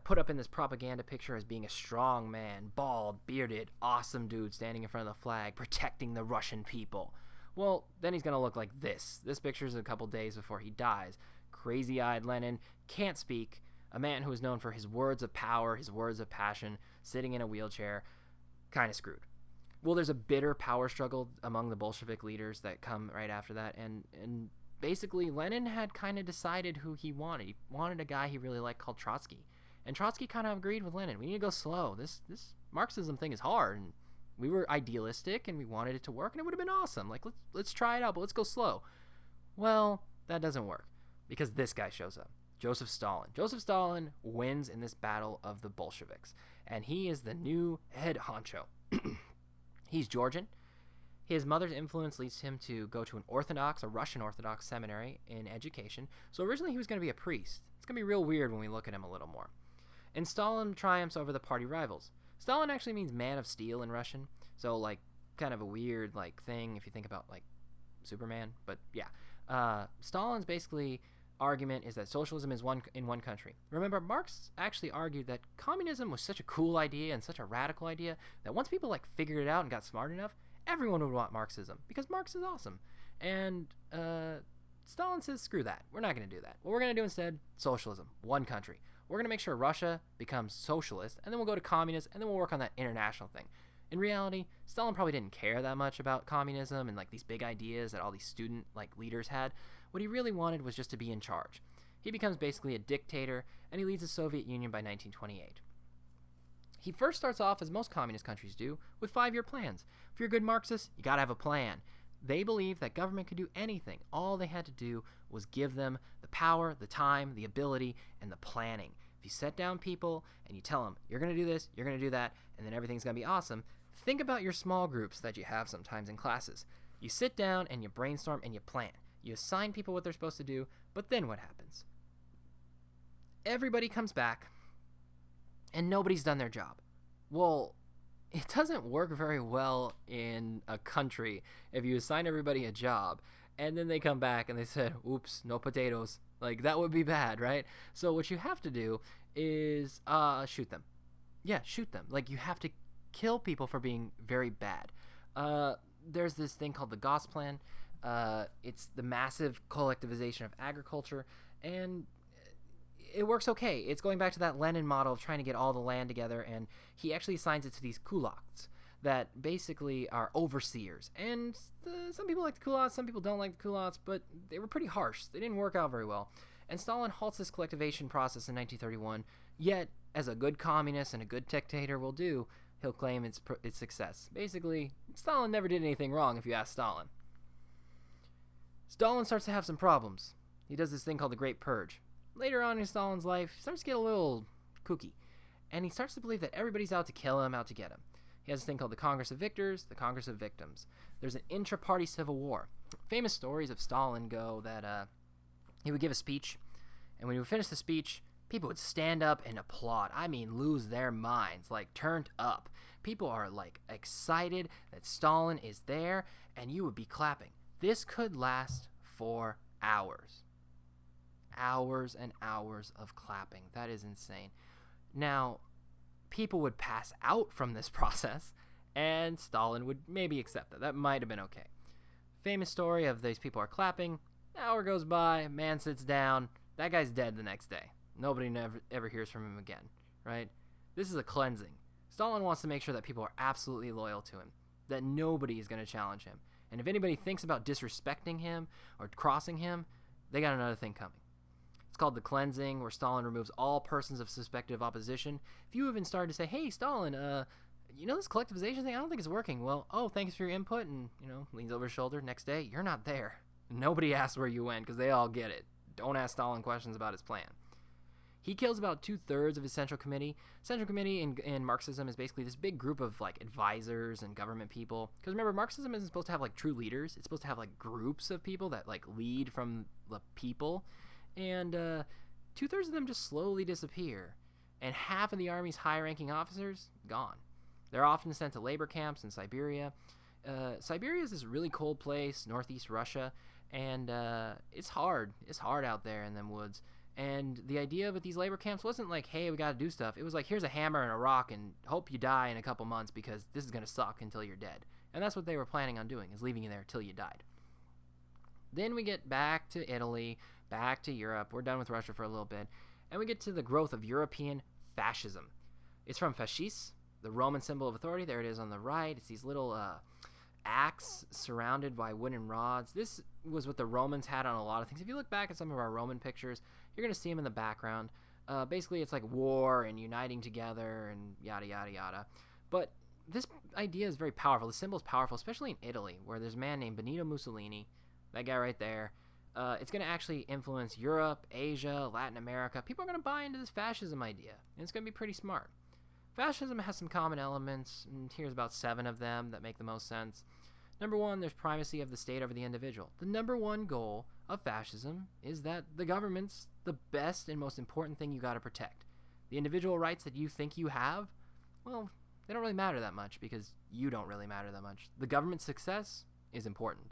put up in this propaganda picture as being a strong man, bald, bearded, awesome dude standing in front of the flag, protecting the Russian people. Well, then he's going to look like this. This picture is a couple days before he dies. Crazy-eyed Lenin, can't speak, a man who is known for his words of power, his words of passion, sitting in a wheelchair, kind of screwed. Well, there's a bitter power struggle among the Bolshevik leaders that come right after that, and basically Lenin had kind of decided who he wanted. He wanted a guy he really liked called Trotsky. And Trotsky kind of agreed with Lenin. We need to go slow. This Marxism thing is hard, and we were idealistic, and we wanted it to work, and it would have been awesome. Like, let's try it out, but let's go slow. Well, that doesn't work. because this guy shows up. Joseph Stalin. Joseph Stalin wins in this battle of the Bolsheviks, and he is the new head honcho. He's Georgian. His mother's influence leads him to go to a Russian Orthodox seminary in education. So originally he was going to be a priest. It's going to be real weird when we look at him a little more. And Stalin triumphs over the party rivals. Stalin actually means man of steel in Russian. So like kind of a weird like thing if you think about like Superman. But yeah, Stalin's basically argument is that socialism is in one country. Remember, Marx actually argued that communism was such a cool idea and such a radical idea that once people like figured it out and got smart enough, everyone would want Marxism because Marx is awesome. And Stalin says, screw that. We're not going to do that. What we're going to do instead, socialism, one country. We're going to make sure Russia becomes socialist, and then we'll go to communist, and then we'll work on that international thing. In reality, Stalin probably didn't care that much about communism and like these big ideas that all these student like leaders had. What he really wanted was just to be in charge. He becomes basically a dictator, and he leads the Soviet Union by 1928. He first starts off, as most communist countries do, with 5-year plans. If you're a good Marxist, you gotta have a plan. They believed that government could do anything. All they had to do was give them the power, the time, the ability, and the planning. If you set down people and you tell them, you're gonna do this, you're gonna do that, and then everything's gonna be awesome, think about your small groups that you have sometimes in classes. You sit down and you brainstorm and you plan. You assign people what they're supposed to do, but then what happens? Everybody comes back, and nobody's done their job. Well, it doesn't work very well in a country if you assign everybody a job, and then they come back and they said, oops, no potatoes. Like, that would be bad, right? So what you have to do is shoot them. Yeah, shoot them. Like, you have to kill people for being very bad. There's this thing called the Gauss Plan. It's the massive collectivization of agriculture, and it works okay. It's going back to that Lenin model of trying to get all the land together, and he actually assigns it to these kulaks that basically are overseers. And some people like the kulaks, some people don't like the kulaks, but they were pretty harsh. They didn't work out very well. And Stalin halts this collectivization process in 1931, yet, as a good communist and a good dictator will do, he'll claim its success. Basically, Stalin never did anything wrong if you ask Stalin. Stalin starts to have some problems. He does this thing called the Great Purge. Later on in Stalin's life, he starts to get a little kooky, and he starts to believe that everybody's out to kill him, out to get him. He has this thing called the Congress of Victors, the Congress of Victims. There's an intra-party civil war. Famous stories of Stalin go that he would give a speech, and when he would finish the speech, people would stand up and applaud. I mean, lose their minds, like turned up. People are like excited that Stalin is there, and you would be clapping. This could last for hours. Hours and hours of clapping. That is insane. Now, people would pass out from this process, and Stalin would maybe accept that. That might have been okay. Famous story of these people are clapping. Hour goes by, man sits down. That guy's dead the next day. Nobody ever hears from him again, right? This is a cleansing. Stalin wants to make sure that people are absolutely loyal to him, that nobody is going to challenge him. And if anybody thinks about disrespecting him or crossing him, they got another thing coming. It's called the cleansing, where Stalin removes all persons of suspected opposition. If you even started to say, hey, Stalin, you know this collectivization thing? I don't think it's working. Well, thanks for your input, and, leans over his shoulder. Next day, you're not there. Nobody asks where you went because they all get it. Don't ask Stalin questions about his plan. He kills about 2/3 of his Central Committee. Central Committee in Marxism is basically this big group of like advisors and government people. Because remember, Marxism isn't supposed to have like true leaders. It's supposed to have like groups of people that like lead from the people. And 2/3 of them just slowly disappear. And half of the army's high-ranking officers, gone. They're often sent to labor camps in Siberia. Siberia is this really cold place, northeast Russia. And it's hard. It's hard out there in them woods. And the idea with these labor camps wasn't like, hey, we got to do stuff. It was like, here's a hammer and a rock and hope you die in a couple months because this is going to suck until you're dead. And that's what they were planning on doing, is leaving you there till you died. Then we get back to Italy, back to Europe. We're done with Russia for a little bit. And we get to the growth of European fascism. It's from fascis, the Roman symbol of authority. There it is on the right. It's these little axe surrounded by wooden rods. This was what the Romans had on a lot of things. If you look back at some of our Roman pictures, you're going to see them in the background. Basically, it's like war and uniting together and yada, yada, yada. But this idea is very powerful. The symbol is powerful, especially in Italy, where there's a man named Benito Mussolini, that guy right there. It's going to actually influence Europe, Asia, Latin America. People are going to buy into this fascism idea, and it's going to be pretty smart. Fascism has some common elements, and here's about 7 of them that make the most sense. Number 1, there's primacy of the state over the individual. The number 1 goal of fascism is that the government's the best and most important thing you got to protect. The individual rights that you think you have, well, they don't really matter that much because you don't really matter that much. The government's success is important.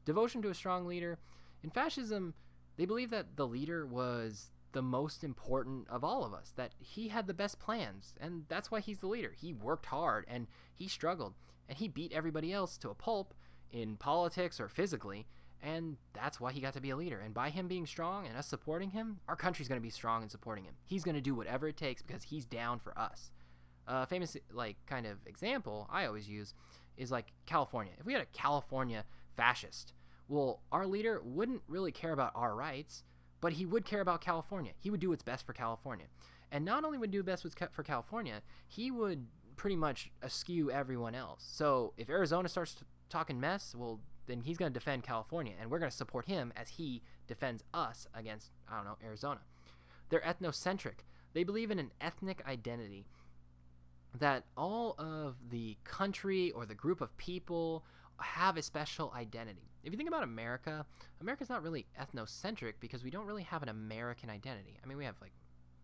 Devotion to a strong leader. In fascism, they believe that the leader was the most important of all of us, that he had the best plans, and that's why he's the leader. He worked hard, and he struggled, and he beat everybody else to a pulp in politics or physically, and that's why he got to be a leader. And by him being strong and us supporting him, our country's going to be strong and supporting him. He's going to do whatever it takes because he's down for us. A famous kind of example I always use is like California. If we had a California fascist, well, our leader wouldn't really care about our rights, but he would care about California. He would do what's best for California. And not only would do best for California, he would pretty much eschew everyone else. So if Arizona starts talking mess, well, then he's going to defend California, and we're going to support him as he defends us against, Arizona. They're ethnocentric. They believe in an ethnic identity, that all of the country or the group of people have a special identity. If you think about America, America's not really ethnocentric because we don't really have an American identity. I mean, we have like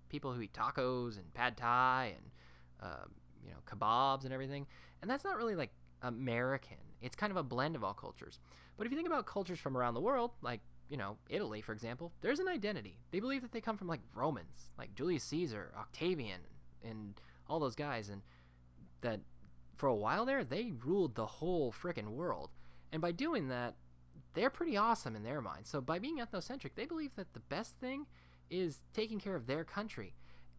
people who eat tacos and pad thai and kebabs and everything, and that's not really like American. It's kind of a blend of all cultures. But if you think about cultures from around the world, like Italy, for example, there's an identity. They believe that they come from like Romans, like Julius Caesar, Octavian, and all those guys, and that for a while there, they ruled the whole frickin' world. And by doing that, they're pretty awesome in their minds. So by being ethnocentric, they believe that the best thing is taking care of their country.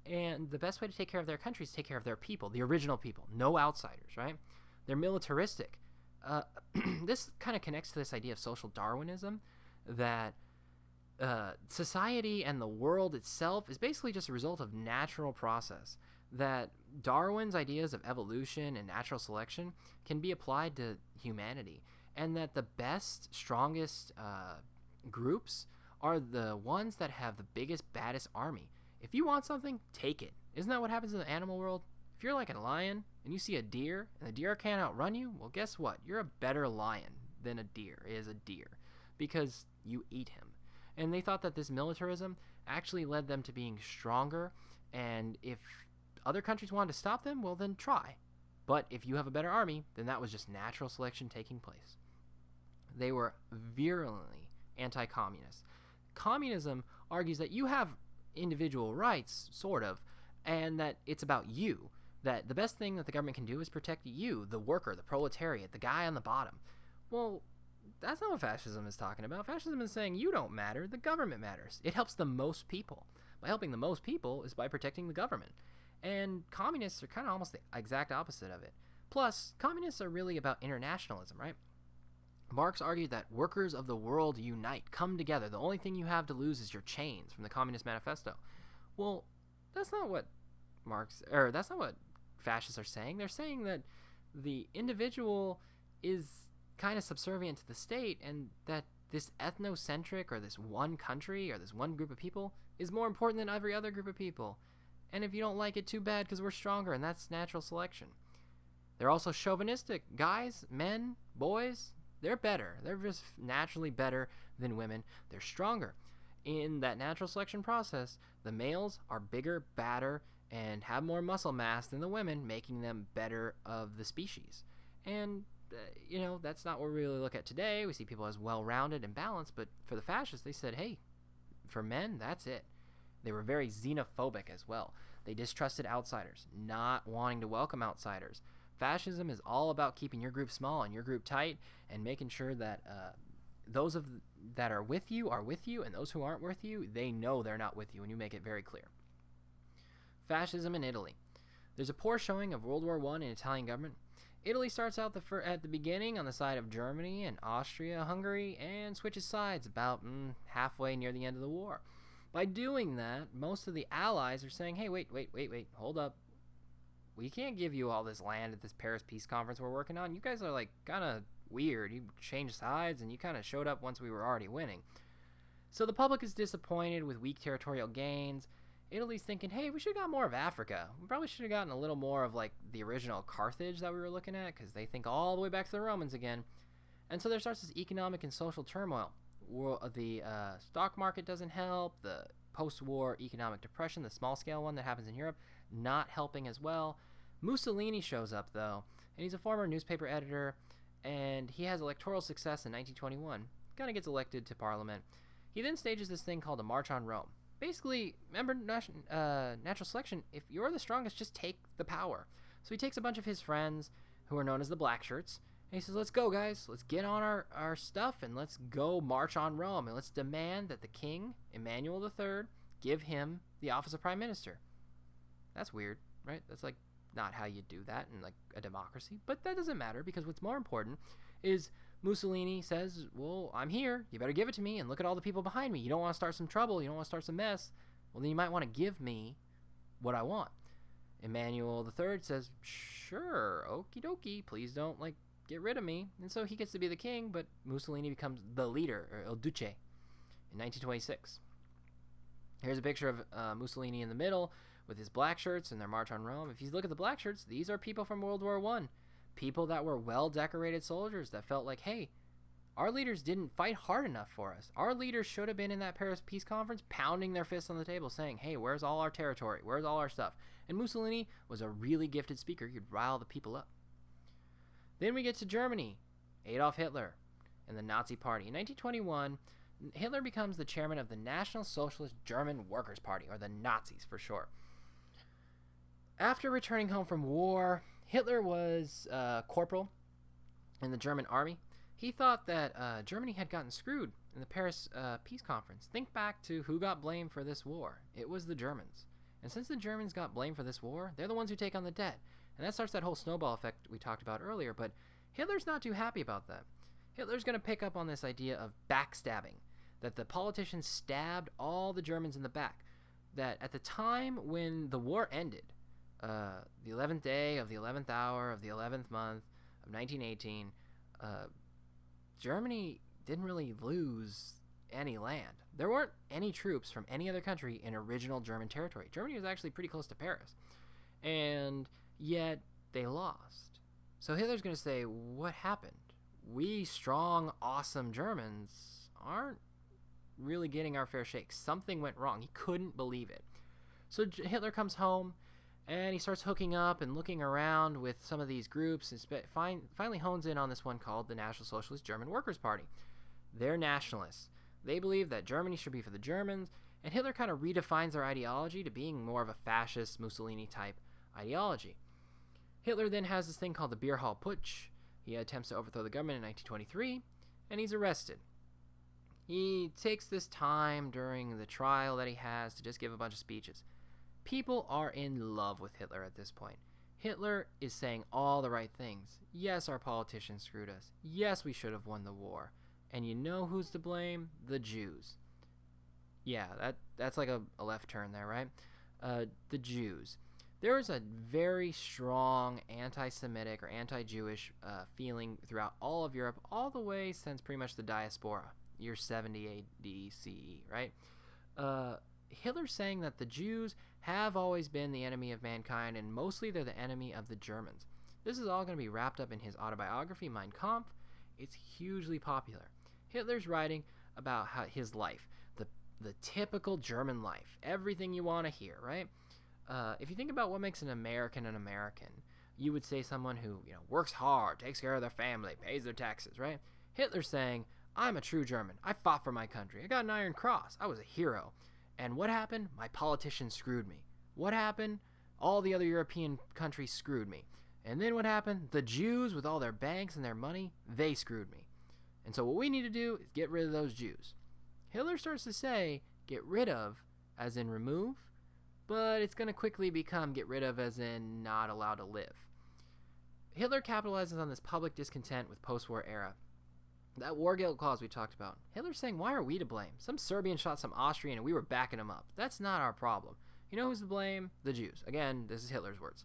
And the best way to take care of their country is take care of their people, the original people, no outsiders, right? They're militaristic. This kind of connects to this idea of social Darwinism, that society and the world itself is basically just a result of natural process, that Darwin's ideas of evolution and natural selection can be applied to humanity, and that the best, strongest groups are the ones that have the biggest, baddest army. If you want something, take it. Isn't that what happens in the animal world? If you're like a lion and you see a deer and the deer can't outrun you, well, guess what? You're a better lion than a deer is a deer because you eat him. And they thought that this militarism actually led them to being stronger, and if other countries wanted to stop them, well, then try. But if you have a better army, then that was just natural selection taking place. They were virulently anti-communist. Communism argues that you have individual rights, sort of, and that it's about you, that the best thing that the government can do is protect you, the worker, the proletariat, the guy on the bottom. Well, that's not what fascism is talking about. Fascism is saying you don't matter, the government matters. It helps the most people. By helping the most people is by protecting the government. And communists are kind of almost the exact opposite of it. Plus, communists are really about internationalism, right? Marx argued that workers of the world unite, come together. The only thing you have to lose is your chains, from the Communist Manifesto. Well, that's not what fascists are saying. They're saying that the individual is kind of subservient to the state, and that this ethnocentric, or this one country, or this one group of people is more important than every other group of people. And if you don't like it, too bad, because we're stronger, and that's natural selection. They're also chauvinistic. Guys, men, boys, they're better. They're just naturally better than women. They're stronger. In that natural selection process, the males are bigger, badder, and have more muscle mass than the women, making them better of the species. And, that's not what we really look at today. We see people as well-rounded and balanced, but for the fascists, they said, hey, for men, that's it. They were very xenophobic as well. They distrusted outsiders, not wanting to welcome outsiders. Fascism is all about keeping your group small and your group tight, and making sure that those that are with you, and those who aren't with you, they know they're not with you, and you make it very clear. Fascism in Italy. There's a poor showing of World War I in Italian government. Italy starts out at the beginning on the side of Germany and Austria, Hungary, and switches sides about halfway near the end of the war. By doing that, most of the allies are saying, hey, wait, hold up. We can't give you all this land at this Paris Peace Conference we're working on. You guys are like kind of weird. You changed sides and you kind of showed up once we were already winning. So the public is disappointed with weak territorial gains. Italy's thinking, hey, we should have got more of Africa. We probably should have gotten a little more of like the original Carthage that we were looking at, because they think all the way back to the Romans again. And so there starts this economic and social turmoil. The stock market doesn't help. The post-war economic depression, the small-scale one that happens in Europe, not helping as well. Mussolini shows up, though, and he's a former newspaper editor, and he has electoral success in 1921. Kind of gets elected to parliament. He then stages this thing called a March on Rome. Basically, remember natural selection, if you're the strongest, just take the power. So he takes a bunch of his friends, who are known as the Black Shirts, and he says, let's go, guys. Let's get on our stuff, and let's go march on Rome, and let's demand that the king, Emmanuel III, give him the office of prime minister. That's weird, right? That's like not how you do that in like a democracy, but that doesn't matter, because what's more important is Mussolini says, well, I'm here, you better give it to me, and look at all the people behind me. You don't want to start some trouble, you don't want to start some mess, well, then you might want to give me what I want. Emmanuel III says, sure, okie dokie, please don't like get rid of me. And so he gets to be the king, but Mussolini becomes the leader, or Il Duce, in 1926. Here's a picture of Mussolini in the middle with his Black Shirts and their march on Rome. If you look at the Black Shirts, these are people from World War I. People that were well-decorated soldiers that felt like, hey, our leaders didn't fight hard enough for us. Our leaders should have been in that Paris Peace Conference pounding their fists on the table saying, hey, where's all our territory? Where's all our stuff? And Mussolini was a really gifted speaker. He could rile the people up. Then we get to Germany. Adolf Hitler and the Nazi Party. In 1921, Hitler becomes the chairman of the National Socialist German Workers' Party, or the Nazis for short. After returning home from war, Hitler was corporal in the German army. He thought that Germany had gotten screwed in the Paris Peace Conference. Think back to who got blamed for this war. It was the Germans. And since the Germans got blamed for this war, they're the ones who take on the debt. And that starts that whole snowball effect we talked about earlier, but Hitler's not too happy about that. Hitler's going to pick up on this idea of backstabbing, that the politicians stabbed all the Germans in the back. That at the time when the war ended, the 11th day of the 11th hour of the 11th month of 1918, Germany didn't really lose any land. There weren't any troops from any other country in original German territory. Germany was actually pretty close to Paris. And yet they lost. So Hitler's going to say, what happened? We strong, awesome Germans aren't really getting our fair shake. Something went wrong. He couldn't believe it. So Hitler comes home and he starts hooking up and looking around with some of these groups and finally hones in on this one called the National Socialist German Workers' Party. They're nationalists. They believe that Germany should be for the Germans, and Hitler kind of redefines their ideology to being more of a fascist Mussolini-type ideology. Hitler then has this thing called the Beer Hall Putsch. He attempts to overthrow the government in 1923, and he's arrested. He takes this time during the trial that he has to just give a bunch of speeches. People are in love with Hitler at this point. Hitler is saying all the right things. Yes, our politicians screwed us. Yes, we should have won the war. And you know who's to blame? The Jews. Yeah, that's like a left turn there, right? The Jews. There was a very strong anti-Semitic or anti-Jewish feeling throughout all of Europe, all the way since pretty much the diaspora, year 70 AD CE, right? Hitler's saying that the Jews have always been the enemy of mankind, and mostly they're the enemy of the Germans. This is all going to be wrapped up in his autobiography, Mein Kampf. It's hugely popular. Hitler's writing about how his life, the typical German life, everything you want to hear, right? If you think about what makes an American, you would say someone who works hard, takes care of their family, pays their taxes, right? Hitler's saying, I'm a true German. I fought for my country. I got an Iron Cross. I was a hero. And what happened? My politicians screwed me. What happened? All the other European countries screwed me. And then what happened? The Jews, with all their banks and their money, they screwed me. And so what we need to do is get rid of those Jews. Hitler starts to say, get rid of, as in remove, but it's going to quickly become get rid of as in not allowed to live. Hitler capitalizes on this public discontent with post-war era. That war guilt clause we talked about. Hitler's saying, why are we to blame? Some Serbian shot some Austrian and we were backing him up. That's not our problem. You know who's to blame? The Jews. Again, this is Hitler's words.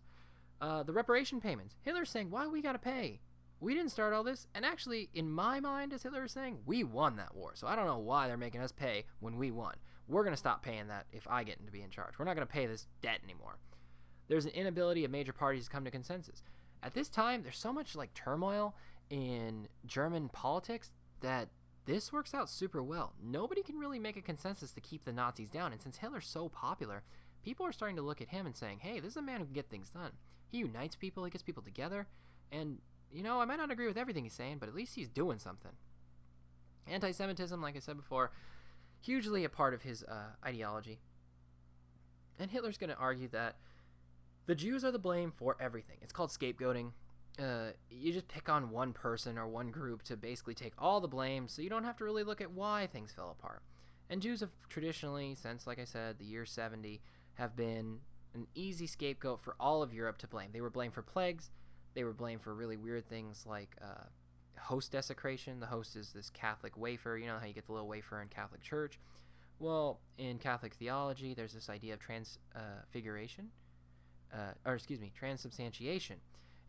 The reparation payments. Hitler's saying, why we got to pay? we didn't start all this, and actually, in my mind, as Hitler was saying, we won that war. So I don't know why they're making us pay when we won. We're going to stop paying that if I get to be in charge. We're not going to pay this debt anymore. There's an inability of major parties to come to consensus. At this time, there's so much like turmoil in German politics that this works out super well. Nobody can really make a consensus to keep the Nazis down, and since Hitler's so popular, people are starting to look at him and saying, hey, this is a man who can get things done. He unites people, he gets people together, and, you know, I might not agree with everything he's saying, but at least he's doing something. Anti-Semitism, like I said before, hugely a part of his ideology. And Hitler's going to argue that the Jews are the blame for everything. It's called scapegoating. You just pick on one person or one group to basically take all the blame, so you don't have to really look at why things fell apart. And Jews have traditionally, since, like I said, the year 70, have been an easy scapegoat for all of Europe to blame. They were blamed for plagues. They were blamed for really weird things like host desecration. The host is this Catholic wafer. You know how you get the little wafer in Catholic Church? Well, in Catholic theology, there's this idea of transubstantiation.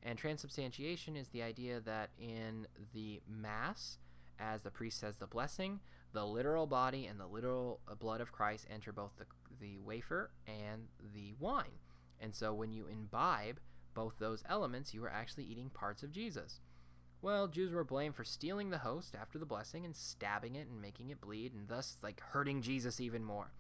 And transubstantiation is the idea that in the Mass, as the priest says the blessing, the literal body and the literal blood of Christ enter both the wafer and the wine. And so when you imbibe both those elements, you are actually eating parts of Jesus. Well, Jews were blamed for stealing the host after the blessing and stabbing it and making it bleed, and thus like hurting Jesus even more.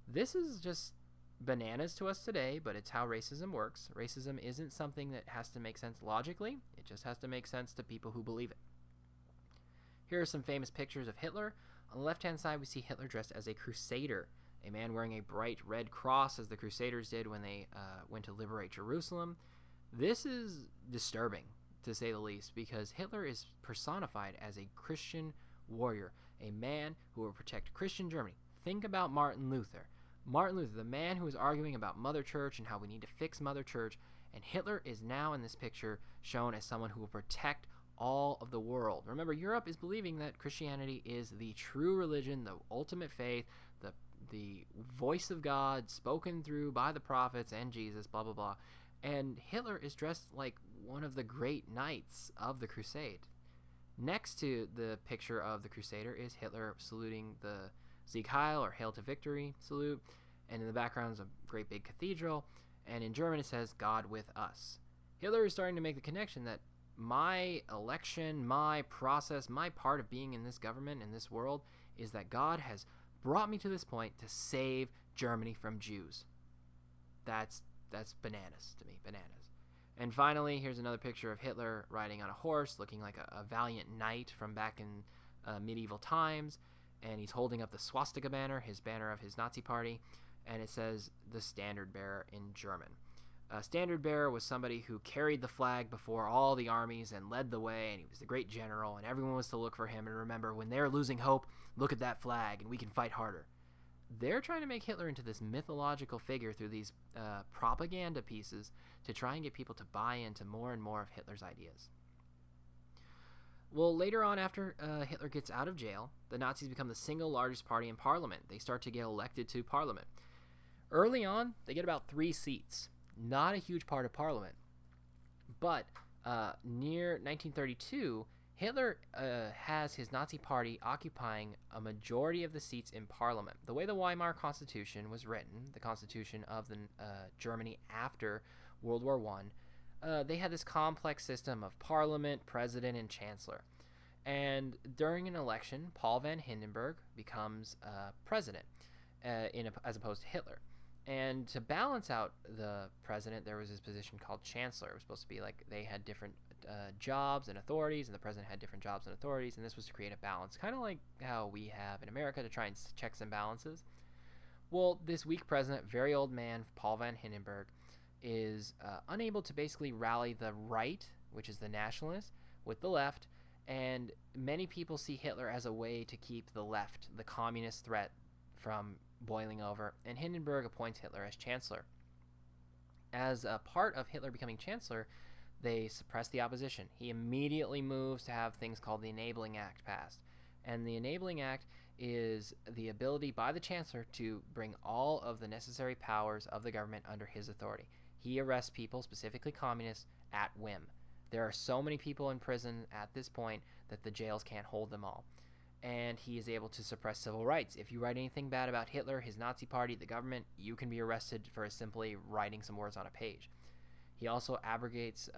This is just bananas to us today, but it's how racism works. Racism isn't something that has to make sense logically. It just has to make sense to people who believe it. Here are some famous pictures of Hitler. On the left-hand side, we see Hitler dressed as a crusader, a man wearing a bright red cross as the Crusaders did when they went to liberate Jerusalem. This is disturbing, to say the least, because Hitler is personified as a Christian warrior, a man who will protect Christian Germany. Think about Martin Luther. Martin Luther, the man who was arguing about Mother Church and how we need to fix Mother Church, and Hitler is now in this picture shown as someone who will protect all of the world. Remember, Europe is believing that Christianity is the true religion, the ultimate faith, the voice of God spoken through by the prophets and Jesus, blah, blah, blah. And Hitler is dressed like one of the great knights of the crusade. Next to the picture of the crusader is Hitler saluting the Sieg Heil, or Hail to Victory salute, and in the background is a great big cathedral, and in German it says, God with us. Hitler is starting to make the connection that my election, my process, my part of being in this government, in this world, is that God has brought me to this point to save Germany from Jews. That's bananas to me, bananas. And finally, here's another picture of Hitler riding on a horse, looking like a valiant knight from back in medieval times, and he's holding up the swastika banner, his banner of his Nazi party, and it says the standard bearer in German. A standard bearer was somebody who carried the flag before all the armies and led the way, and he was the great general, and everyone was to look for him and remember, when they're losing hope, look at that flag and we can fight harder. They're trying to make Hitler into this mythological figure through these propaganda pieces to try and get people to buy into more and more of Hitler's ideas. Well, later on, after Hitler gets out of jail, the Nazis become the single largest party in parliament. They start to get elected to parliament. Early on, they get about 3 seats. Not a huge part of parliament. But near 1932, Hitler has his Nazi party occupying a majority of the seats in parliament. The way the Weimar Constitution was written, the constitution of the Germany after World War I, they had this complex system of parliament, president, and chancellor. And during an election, Paul von Hindenburg becomes president as opposed to Hitler. And to balance out the president, there was this position called chancellor. It was supposed to be like they had different jobs and authorities, and the president had different jobs and authorities, and this was to create a balance, kind of like how we have in America to try and checks and balances. Well, this weak president, very old man, Paul von Hindenburg, is unable to basically rally the right, which is the nationalists, with the left, and many people see Hitler as a way to keep the left, the communist threat, from boiling over, and Hindenburg appoints Hitler as chancellor. As a part of Hitler becoming chancellor, they suppress the opposition. He immediately moves to have things called the Enabling Act passed. And the Enabling Act is the ability by the chancellor to bring all of the necessary powers of the government under his authority. He arrests people, specifically communists, at whim. There are so many people in prison at this point that the jails can't hold them all. And he is able to suppress civil rights. If you write anything bad about Hitler, his Nazi party, the government, you can be arrested for simply writing some words on a page. He also abrogates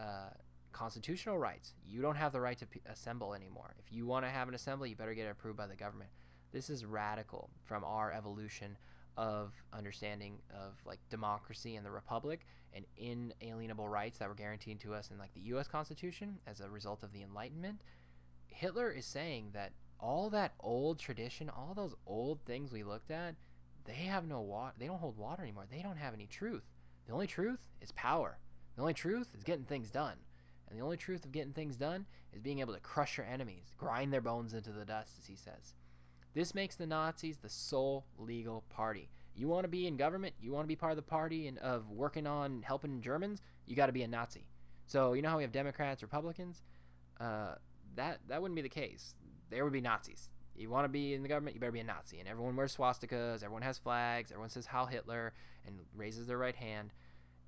constitutional rights. You don't have the right to assemble anymore. If you want to have an assembly, you better get it approved by the government. This is radical from our evolution of understanding of like democracy and the republic and inalienable rights that were guaranteed to us in like the U.S. Constitution as a result of the Enlightenment. Hitler is saying that all that old tradition, all those old things we looked at, they have no water. They don't hold water anymore. They don't have any truth. The only truth is power. The only truth is getting things done. And the only truth of getting things done is being able to crush your enemies, grind their bones into the dust, as he says. This makes the Nazis the sole legal party. You want to be in government? You want to be part of the party and of working on helping Germans? You got to be a Nazi. So you know how we have Democrats, Republicans? That wouldn't be the case. There would be Nazis. You want to be in the government, you better be a Nazi. And everyone wears swastikas, everyone has flags, everyone says Heil Hitler and raises their right hand.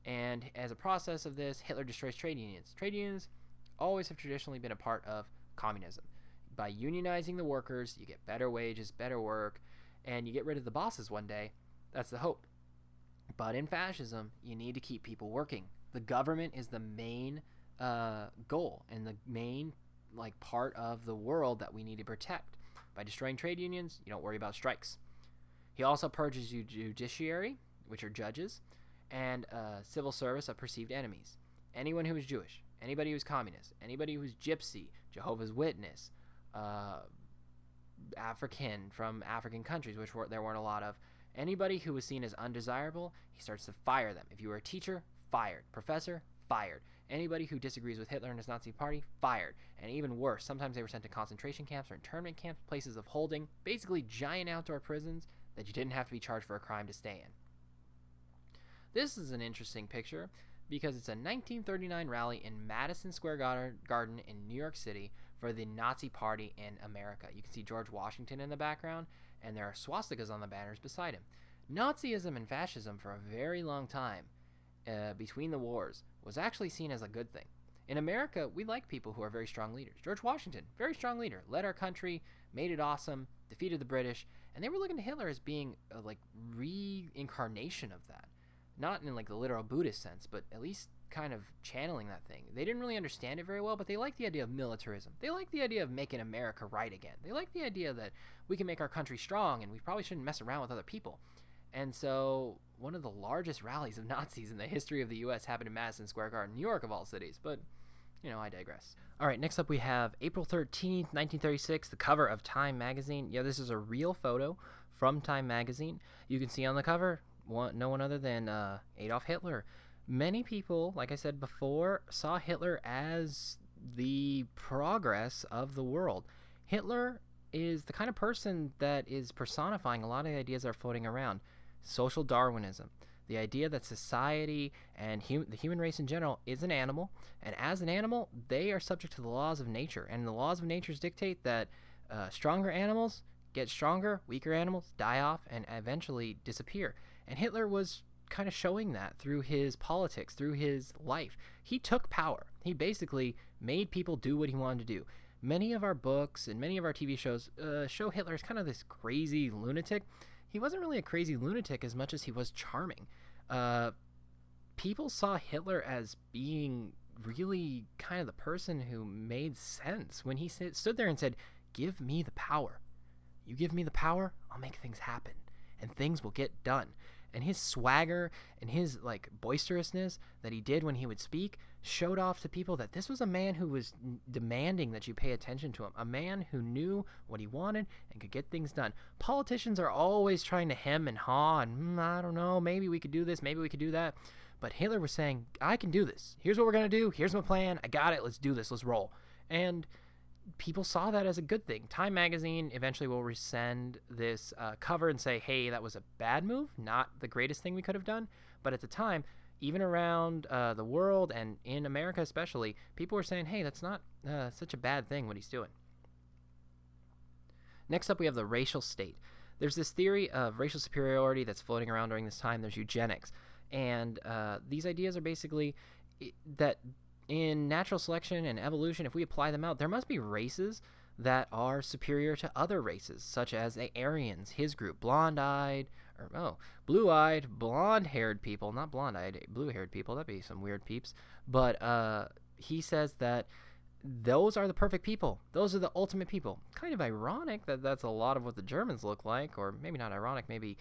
And as a process of this, Hitler destroys trade unions. Trade unions always have traditionally been a part of communism. By unionizing the workers, you get better wages, better work, and you get rid of the bosses one day. That's the hope. But in fascism, you need to keep people working. The government is the main goal and the main part of the world that we need to protect. By destroying trade unions, you don't worry about strikes. He also purges your judiciary, which are judges, and civil service of perceived enemies. Anyone who is Jewish, anybody who is communist, anybody who is gypsy, Jehovah's Witness, African from African countries, which there weren't a lot of, anybody who was seen as undesirable, he starts to fire them. If you were a teacher, fired. Professor, fired. Anybody who disagrees with Hitler and his Nazi party, fired. And even worse, sometimes they were sent to concentration camps or internment camps, places of holding, basically giant outdoor prisons that you didn't have to be charged for a crime to stay in. This is an interesting picture because it's a 1939 rally in Madison Square Garden in New York City for the Nazi Party in America. You can see George Washington in the background, and there are swastikas on the banners beside him. Nazism and fascism for a very long time between the wars was actually seen as a good thing. In America, we like people who are very strong leaders. George Washington, very strong leader, led our country, made it awesome, defeated the British, and they were looking to Hitler as being a reincarnation of that. Not in the literal Buddhist sense, but at least kind of channeling that thing. They didn't really understand it very well, but they liked the idea of militarism. They liked the idea of making America right again. They liked the idea that we can make our country strong and we probably shouldn't mess around with other people. And so one of the largest rallies of Nazis in the history of the U.S. happened in Madison Square Garden, New York of all cities. But, I digress. All right, next up we have April 13th, 1936, the cover of Time magazine. Yeah, this is a real photo from Time magazine. You can see on the cover no one other than Adolf Hitler. Many people, like I said before, saw Hitler as the progress of the world. Hitler is the kind of person that is personifying a lot of the ideas that are floating around. Social Darwinism, the idea that society and the human race in general is an animal, and as an animal, they are subject to the laws of nature, and the laws of nature dictate that stronger animals get stronger, weaker animals die off and eventually disappear. And Hitler was kind of showing that through his politics, through his life. He took power. He basically made people do what he wanted to do. Many of our books and many of our TV shows show Hitler as kind of this crazy lunatic. He wasn't really a crazy lunatic as much as he was charming. People saw Hitler as being really kind of the person who made sense when he stood there and said, "Give me the power. You give me the power, I'll make things happen, and things will get done." And his swagger and his boisterousness that he did when he would speak showed off to people that this was a man who was demanding that you pay attention to him, a man who knew what he wanted and could get things done. Politicians are always trying to hem and haw and I don't know, maybe we could do this, maybe we could do that. But Hitler was saying, I can do this. Here's what we're going to do. Here's my plan. I got it. Let's do this. Let's roll. And people saw that as a good thing. Time magazine eventually will resend this cover and say, hey, that was a bad move, not the greatest thing we could have done. But at the time, even around the world and in America especially, people were saying, hey, that's not such a bad thing what he's doing. Next up, we have the racial state. There's this theory of racial superiority that's floating around during this time. There's eugenics. And these ideas are basically that in natural selection and evolution, if we apply them out, there must be races that are superior to other races, such as the Aryans, his group, blue-eyed, blonde-haired people, not blonde-eyed, blue-haired people. That'd be some weird peeps. But he says that those are the perfect people. Those are the ultimate people. Kind of ironic that that's a lot of what the Germans look like, or maybe not ironic, maybe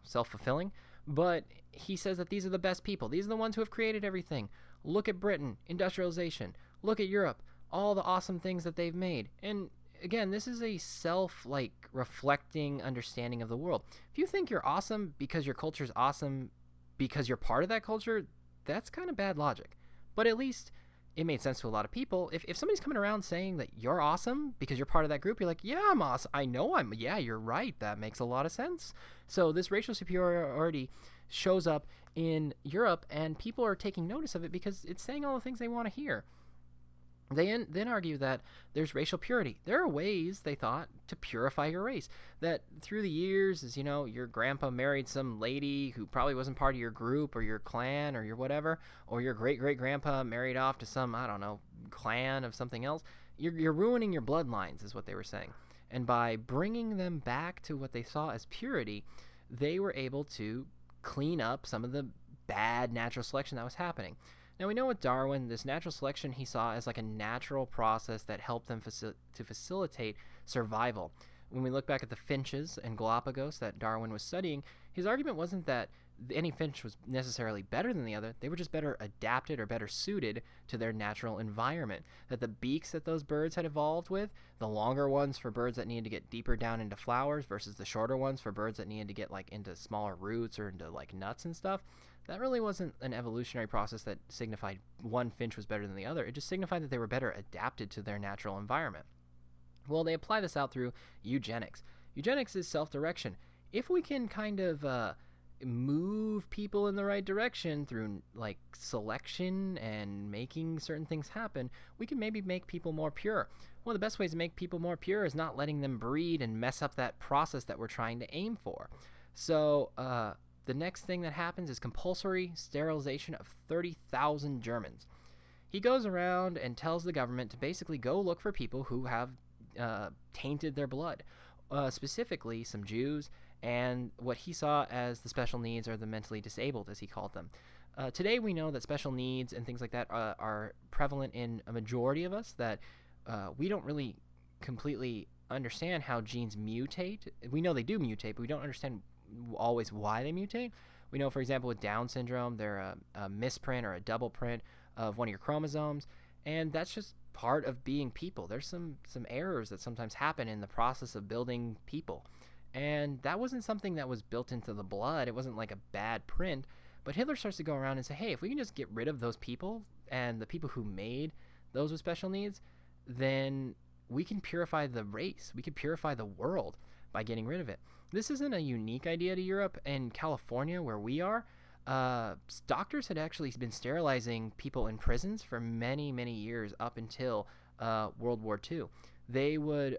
self-fulfilling. But he says that these are the best people. These are the ones who have created everything. Look at Britain, industrialization. Look at Europe, all the awesome things that they've made. And again, this is a reflecting understanding of the world. If you think you're awesome because your culture is awesome because you're part of that culture, that's kind of bad logic. But at least it made sense to a lot of people. If somebody's coming around saying that you're awesome because you're part of that group, you're like, yeah, I'm awesome. Yeah, you're right. That makes a lot of sense. So this racial superiority shows up in Europe, and people are taking notice of it because it's saying all the things they want to hear. They then argue that there's racial purity. There are ways, they thought, to purify your race. That through the years, as you know, your grandpa married some lady who probably wasn't part of your group or your clan or your whatever, or your great-great-grandpa married off to some, I don't know, clan of something else. You're ruining your bloodlines, is what they were saying. And by bringing them back to what they saw as purity, they were able to clean up some of the bad natural selection that was happening. Now, we know with Darwin, this natural selection he saw as like a natural process that helped them to facilitate survival. When we look back at the finches and Galapagos that Darwin was studying, his argument wasn't that any finch was necessarily better than the other. They were just better adapted or better suited to their natural environment. That the beaks that those birds had evolved with, the longer ones for birds that needed to get deeper down into flowers versus the shorter ones for birds that needed to get like into smaller roots or into like nuts and stuff, that really wasn't an evolutionary process that signified one finch was better than the other. It just signified that they were better adapted to their natural environment. Well, they apply this out through eugenics. Eugenics is self-direction. If we can kind of move people in the right direction through like selection and making certain things happen, we can maybe make people more pure. One of the best ways to make people more pure is not letting them breed and mess up that process that we're trying to aim for. So the next thing that happens is compulsory sterilization of 30,000 Germans. He goes around and tells the government to basically go look for people who have tainted their blood, specifically some Jews and what he saw as the special needs or the mentally disabled, as he called them. Today we know that special needs and things like that are prevalent in a majority of us, that we don't really completely understand how genes mutate. We know they do mutate, but we don't understand always why they mutate. We know, for example, with Down syndrome, they're a misprint or a double print of one of your chromosomes, and that's just part of being people. There's some errors that sometimes happen in the process of building people, and that wasn't something that was built into the blood. It wasn't like a bad print, but Hitler starts to go around and say, hey, if we can just get rid of those people and the people who made those with special needs, then we can purify the race. We can purify the world by getting rid of it. This isn't a unique idea to Europe. In California, where we are, doctors had actually been sterilizing people in prisons for many, many years up until World War II. They would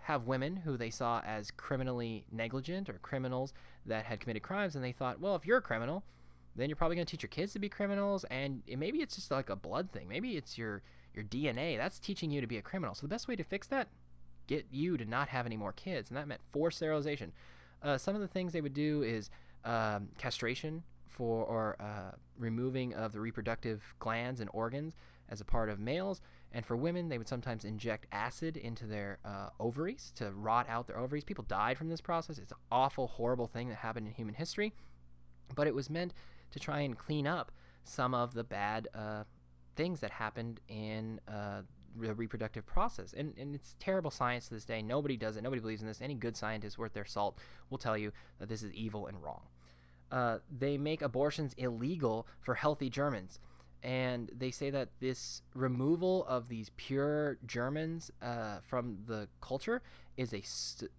have women who they saw as criminally negligent or criminals that had committed crimes, and they thought, well, if you're a criminal, then you're probably going to teach your kids to be criminals, and maybe it's just like a blood thing. Maybe it's your DNA. That's teaching you to be a criminal. So the best way to fix that, get you to not have any more kids, and that meant forced sterilization. Some of the things they would do is castration or removing of the reproductive glands and organs as a part of males, and for women they would sometimes inject acid into their ovaries to rot out their ovaries. People died from this process. It's an awful, horrible thing that happened in human history, but it was meant to try and clean up some of the bad things that happened in the reproductive process. And it's terrible science to this day. Nobody does it. Nobody believes in this. Any good scientist worth their salt will tell you that this is evil and wrong. They make abortions illegal for healthy Germans. And they say that this removal of these pure Germans from the culture is a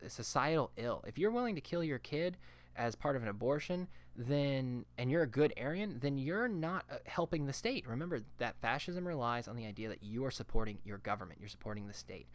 societal ill. If you're willing to kill your kid as part of an abortion, then, and you're a good Aryan, then you're not helping the state. Remember that fascism relies on the idea that you are supporting your government, you're supporting the state.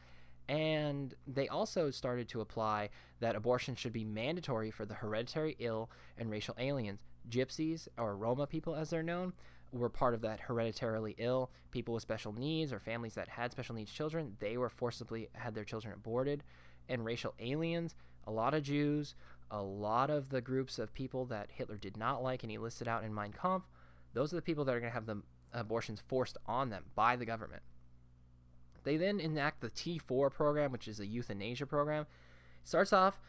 And they also started to apply that abortion should be mandatory for the hereditary ill and racial aliens. Gypsies, or Roma people as they're known, were part of that hereditarily ill. People with special needs or families that had special needs children, they were forcibly had their children aborted. And racial aliens, a lot of Jews, a lot of the groups of people that Hitler did not like and he listed out in Mein Kampf, those are the people that are going to have the abortions forced on them by the government. They then enact the T4 program, which is a euthanasia program. It starts off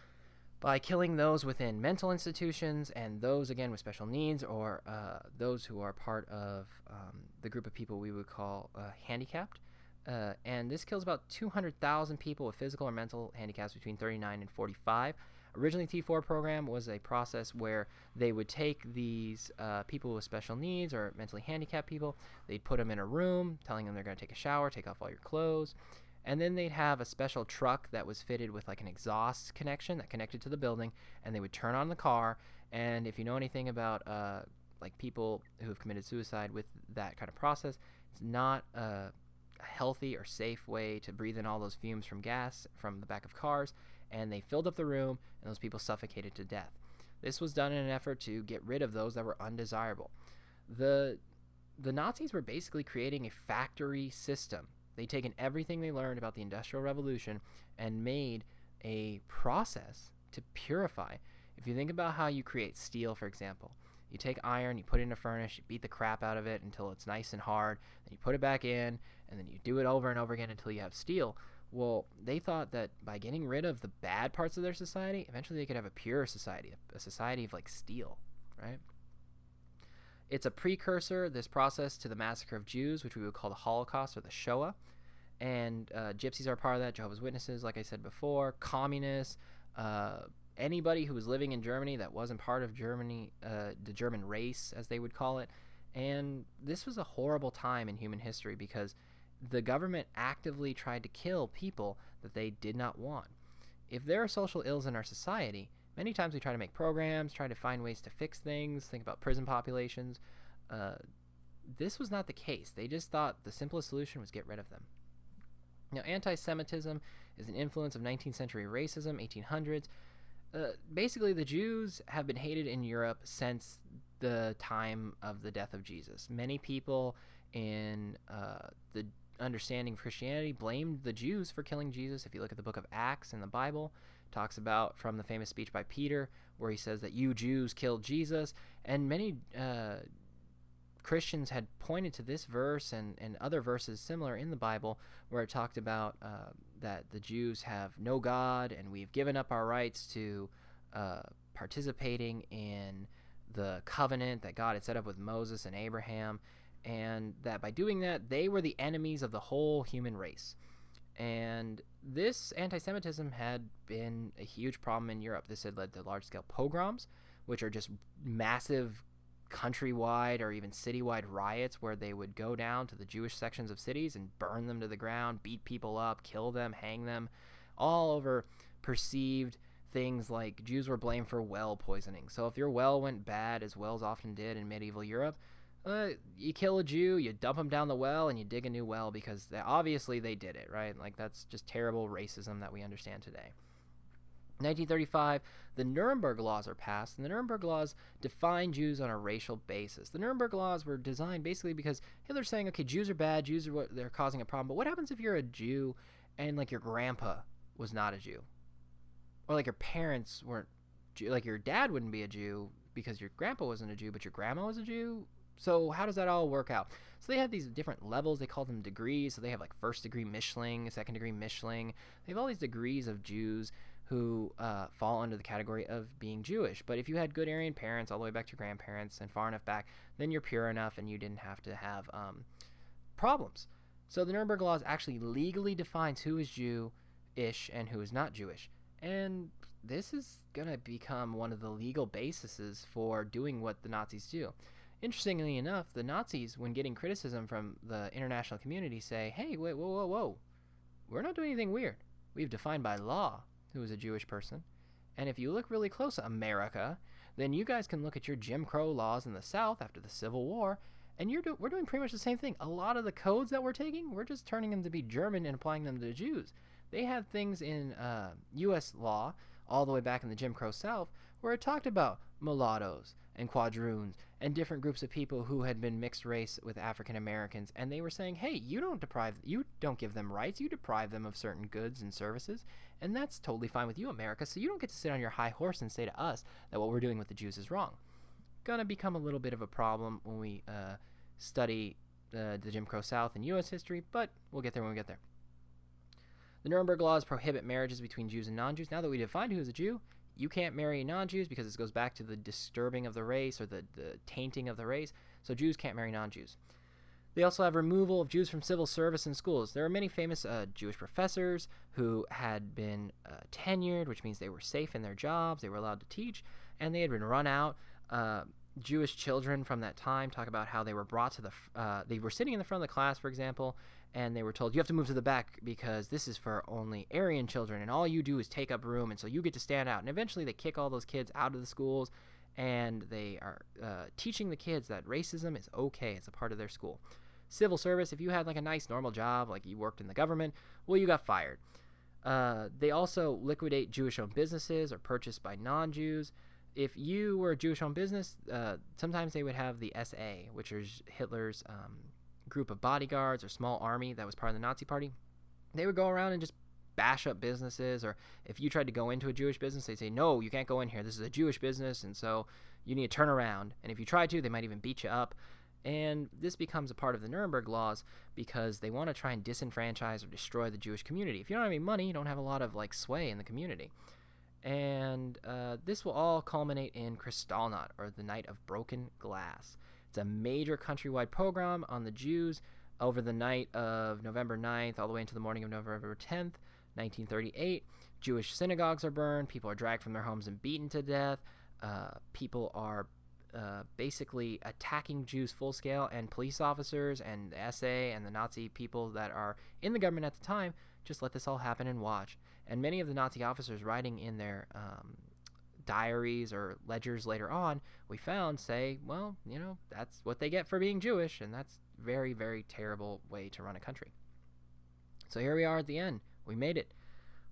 by killing those within mental institutions and those, again, with special needs or those who are part of the group of people we would call handicapped. And this kills about 200,000 people with physical or mental handicaps between 39 and 45. Originally, T4 program was a process where they would take these people with special needs or mentally handicapped people, they'd put them in a room, telling them they're going to take a shower, take off all your clothes, and then they'd have a special truck that was fitted with like an exhaust connection that connected to the building, and they would turn on the car. And if you know anything about like people who have committed suicide with that kind of process, it's not a healthy or safe way to breathe in all those fumes from gas from the back of cars. And they filled up the room, and those people suffocated to death. This was done in an effort to get rid of those that were undesirable. The Nazis were basically creating a factory system. They'd taken everything they learned about the Industrial Revolution and made a process to purify. If you think about how you create steel, for example, you take iron, you put it in a furnace, you beat the crap out of it until it's nice and hard, then you put it back in, and then you do it over and over again until you have steel. Well, they thought that by getting rid of the bad parts of their society, eventually they could have a pure society, a society of like steel, right? It's a precursor, this process, to the massacre of Jews, which we would call the Holocaust or the Shoah. And gypsies are part of that, Jehovah's Witnesses, like I said before, communists, anybody who was living in Germany that wasn't part of Germany, the German race, as they would call it. And this was a horrible time in human history because the government actively tried to kill people that they did not want. If there are social ills in our society, many times we try to make programs, try to find ways to fix things, think about prison populations. This was not the case. They just thought the simplest solution was get rid of them. Now, anti-Semitism is an influence of 19th century racism, 1800s. Basically, the Jews have been hated in Europe since the time of the death of Jesus. Many people in the understanding of Christianity blamed the Jews for killing Jesus. If you look at the book of Acts in the Bible, it talks about from the famous speech by Peter where he says that you Jews killed Jesus, and many Christians had pointed to this verse and other verses similar in the Bible where it talked about that the Jews have no God and we've given up our rights to participating in the covenant that God had set up with Moses and Abraham, and that by doing that, they were the enemies of the whole human race. And this anti-Semitism had been a huge problem in Europe. This had led to large-scale pogroms, which are just massive countrywide or even citywide riots where they would go down to the Jewish sections of cities and burn them to the ground, beat people up, kill them, hang them, all over perceived things like Jews were blamed for well poisoning. So if your well went bad, as wells often did in medieval Europe, you kill a Jew, you dump them down the well, and you dig a new well because obviously they did it, right? Like, that's just terrible racism that we understand today. 1935, the Nuremberg Laws are passed, and the Nuremberg Laws define Jews on a racial basis. The Nuremberg Laws were designed basically because Hitler's saying, okay, Jews are bad, Jews are they're causing a problem, but what happens if you're a Jew and, like, your grandpa was not a Jew? Or, like, your parents weren't Jew, like, your dad wouldn't be a Jew because your grandpa wasn't a Jew, but your grandma was a Jew? So how does that all work out? So they have these different levels. They call them degrees. So they have like first degree Mischling, second degree Mischling. They have all these degrees of Jews who fall under the category of being Jewish. But if you had good Aryan parents all the way back to your grandparents and far enough back, then you're pure enough and you didn't have to have problems. So the Nuremberg Laws actually legally defines who is Jewish and who is not Jewish. And this is going to become one of the legal bases for doing what the Nazis do. Interestingly enough, the Nazis, when getting criticism from the international community, say, hey, wait, whoa. We're not doing anything weird. We've defined by law who is a Jewish person. And if you look really close at America, then you guys can look at your Jim Crow laws in the South after the Civil War, and we're doing pretty much the same thing. A lot of the codes that we're taking, we're just turning them to be German and applying them to Jews. They have things in U.S. law all the way back in the Jim Crow South where it talked about mulattoes and quadroons and different groups of people who had been mixed race with African Americans, and they were saying, hey, you don't give them rights, you deprive them of certain goods and services, and that's totally fine with you, America, so you don't get to sit on your high horse and say to us that what we're doing with the Jews is wrong. Gonna become a little bit of a problem when we study the Jim Crow South in U.S. history, but we'll get there when we get there. The Nuremberg laws prohibit marriages between Jews and non-Jews. Now that we defined who is a Jew, you can't marry non-Jews because this goes back to the disturbing of the race or the tainting of the race. So Jews can't marry non-Jews. They also have removal of Jews from civil service in schools. There are many famous Jewish professors who had been tenured, which means they were safe in their jobs, they were allowed to teach, and they had been run out. Jewish children from that time talk about how they were brought to they were sitting in the front of the class, for example, and they were told, you have to move to the back because this is for only Aryan children, and all you do is take up room, and so you get to stand out. And eventually they kick all those kids out of the schools, and they are teaching the kids that racism is okay. It's a part of their school. Civil service, if you had like a nice normal job, like you worked in the government, well, you got fired. They also liquidate Jewish-owned businesses or purchased by non-Jews. If you were a Jewish-owned business, sometimes they would have the SA, which is Hitler's group of bodyguards or small army that was part of the Nazi Party. They would go around and just bash up businesses, or if you tried to go into a Jewish business, they'd say, no, you can't go in here. This is a Jewish business, and so you need to turn around. And if you try to, they might even beat you up. And this becomes a part of the Nuremberg laws because they want to try and disenfranchise or destroy the Jewish community. If you don't have any money, you don't have a lot of like sway in the community. And this will all culminate in Kristallnacht, or the Night of Broken Glass. It's a major countrywide pogrom on the Jews over the night of November 9th all the way into the morning of November 10th, 1938. Jewish synagogues are burned. People are dragged from their homes and beaten to death. People are basically attacking Jews full scale, and police officers and the SA and the Nazi people that are in the government at the time just let this all happen and watch. And many of the Nazi officers writing in their diaries or ledgers later on, we found, say, well, you know, that's what they get for being Jewish, and that's very, very terrible way to run a country. So here we are at the end. We made it.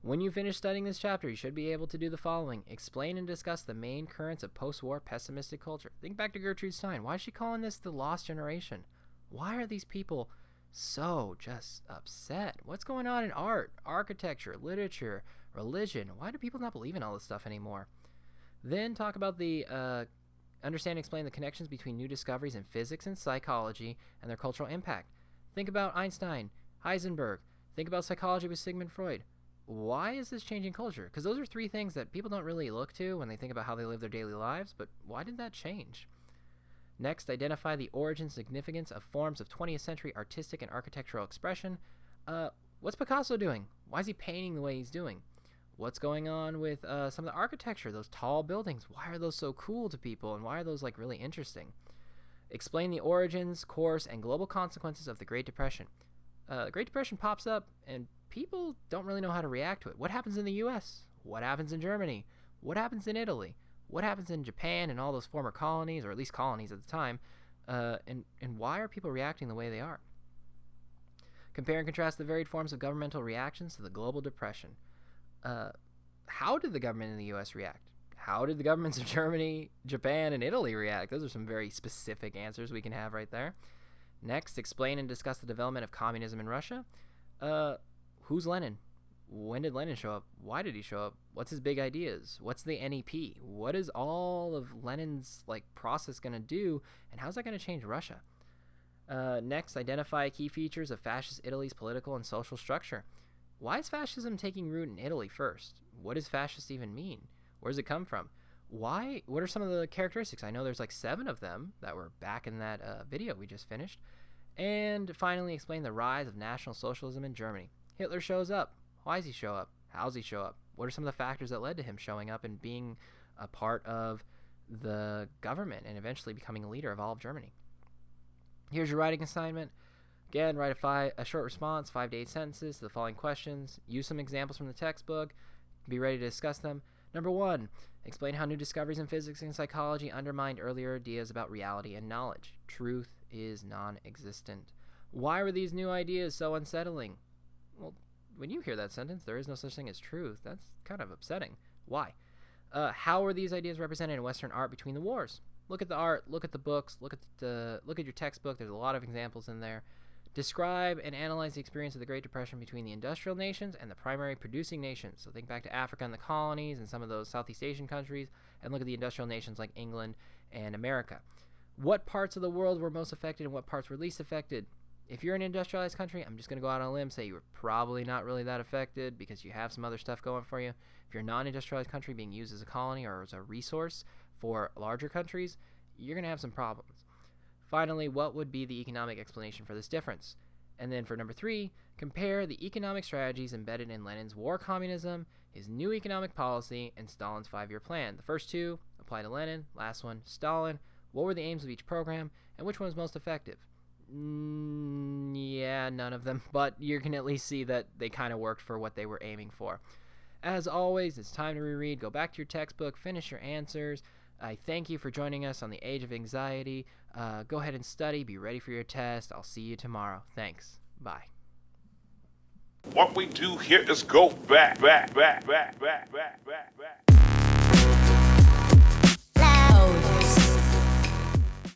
When you finish studying this chapter, you should be able to do the following. Explain and discuss the main currents of post-war pessimistic culture. Think back to Gertrude Stein. Why is she calling this the lost generation? Why are these people so just upset? What's going on in art, architecture, literature, religion? Why do people not believe in all this stuff anymore? Then talk about the understand and explain the connections between new discoveries in physics and psychology and their cultural impact. Think about Einstein, Heisenberg. Think about psychology with Sigmund Freud. Why is this changing culture? Because those are three things that people don't really look to when they think about how they live their daily lives, but why did that change? Next, identify the origin and significance of forms of 20th century artistic and architectural expression. What's Picasso doing? Why is he painting the way he's doing? What's going on with some of the architecture, those tall buildings? Why are those so cool to people, and why are those like really interesting? Explain the origins, course, and global consequences of the Great Depression. The Great Depression pops up, and people don't really know how to react to it. What happens in the U.S.? What happens in Germany? What happens in Italy? What happens in Japan and all those former colonies, or at least colonies at the time? And why are people reacting the way they are? Compare and contrast the varied forms of governmental reactions to the global depression. How did the government in the U.S. react? How did the governments of Germany, Japan, and Italy react? Those are some very specific answers we can have right there. Next, explain and discuss the development of communism in Russia. Who's Lenin? When did Lenin show up? Why did he show up? What's his big ideas? What's the NEP? What is all of Lenin's process going to do, and how's that going to change Russia? Next, identify key features of fascist Italy's political and social structure. Why is fascism taking root in Italy first? What does fascist even mean? Where does it come from? Why? What are some of the characteristics? I know there's 7 of them that were back in that video we just finished. And finally, explain the rise of National Socialism in Germany. Hitler shows up. Why does he show up? How does he show up? What are some of the factors that led to him showing up and being a part of the government and eventually becoming a leader of all of Germany? Here's your writing assignment. Again, write a short response, 5 to 8 sentences to the following questions. Use some examples from the textbook. Be ready to discuss them. Number 1, explain how new discoveries in physics and psychology undermined earlier ideas about reality and knowledge. Truth is non-existent. Why were these new ideas so unsettling? Well, when you hear that sentence, there is no such thing as truth. That's kind of upsetting. Why? How were these ideas represented in Western art between the wars? Look at the art, look at the books, look at your textbook. There's a lot of examples in there. Describe and analyze the experience of the Great Depression between the industrial nations and the primary producing nations. So think back to Africa and the colonies and some of those Southeast Asian countries, and look at the industrial nations like England and America. What parts of the world were most affected and what parts were least affected? If you're an industrialized country, I'm just going to go out on a limb and say you were probably not really that affected because you have some other stuff going for you. If you're a non-industrialized country being used as a colony or as a resource for larger countries, you're going to have some problems. Finally, what would be the economic explanation for this difference? And then for number 3, compare the economic strategies embedded in Lenin's war communism, his new economic policy, and Stalin's 5-year plan. The first 2 apply to Lenin, last one, Stalin. What were the aims of each program, and which one was most effective? Yeah, none of them, but you can at least see that they kind of worked for what they were aiming for. As always, it's time to reread. Go back to your textbook, finish your answers. I thank you for joining us on the Age of Anxiety. Go ahead and study. Be ready for your test. I'll see you tomorrow. Thanks. Bye. What we do here is go back.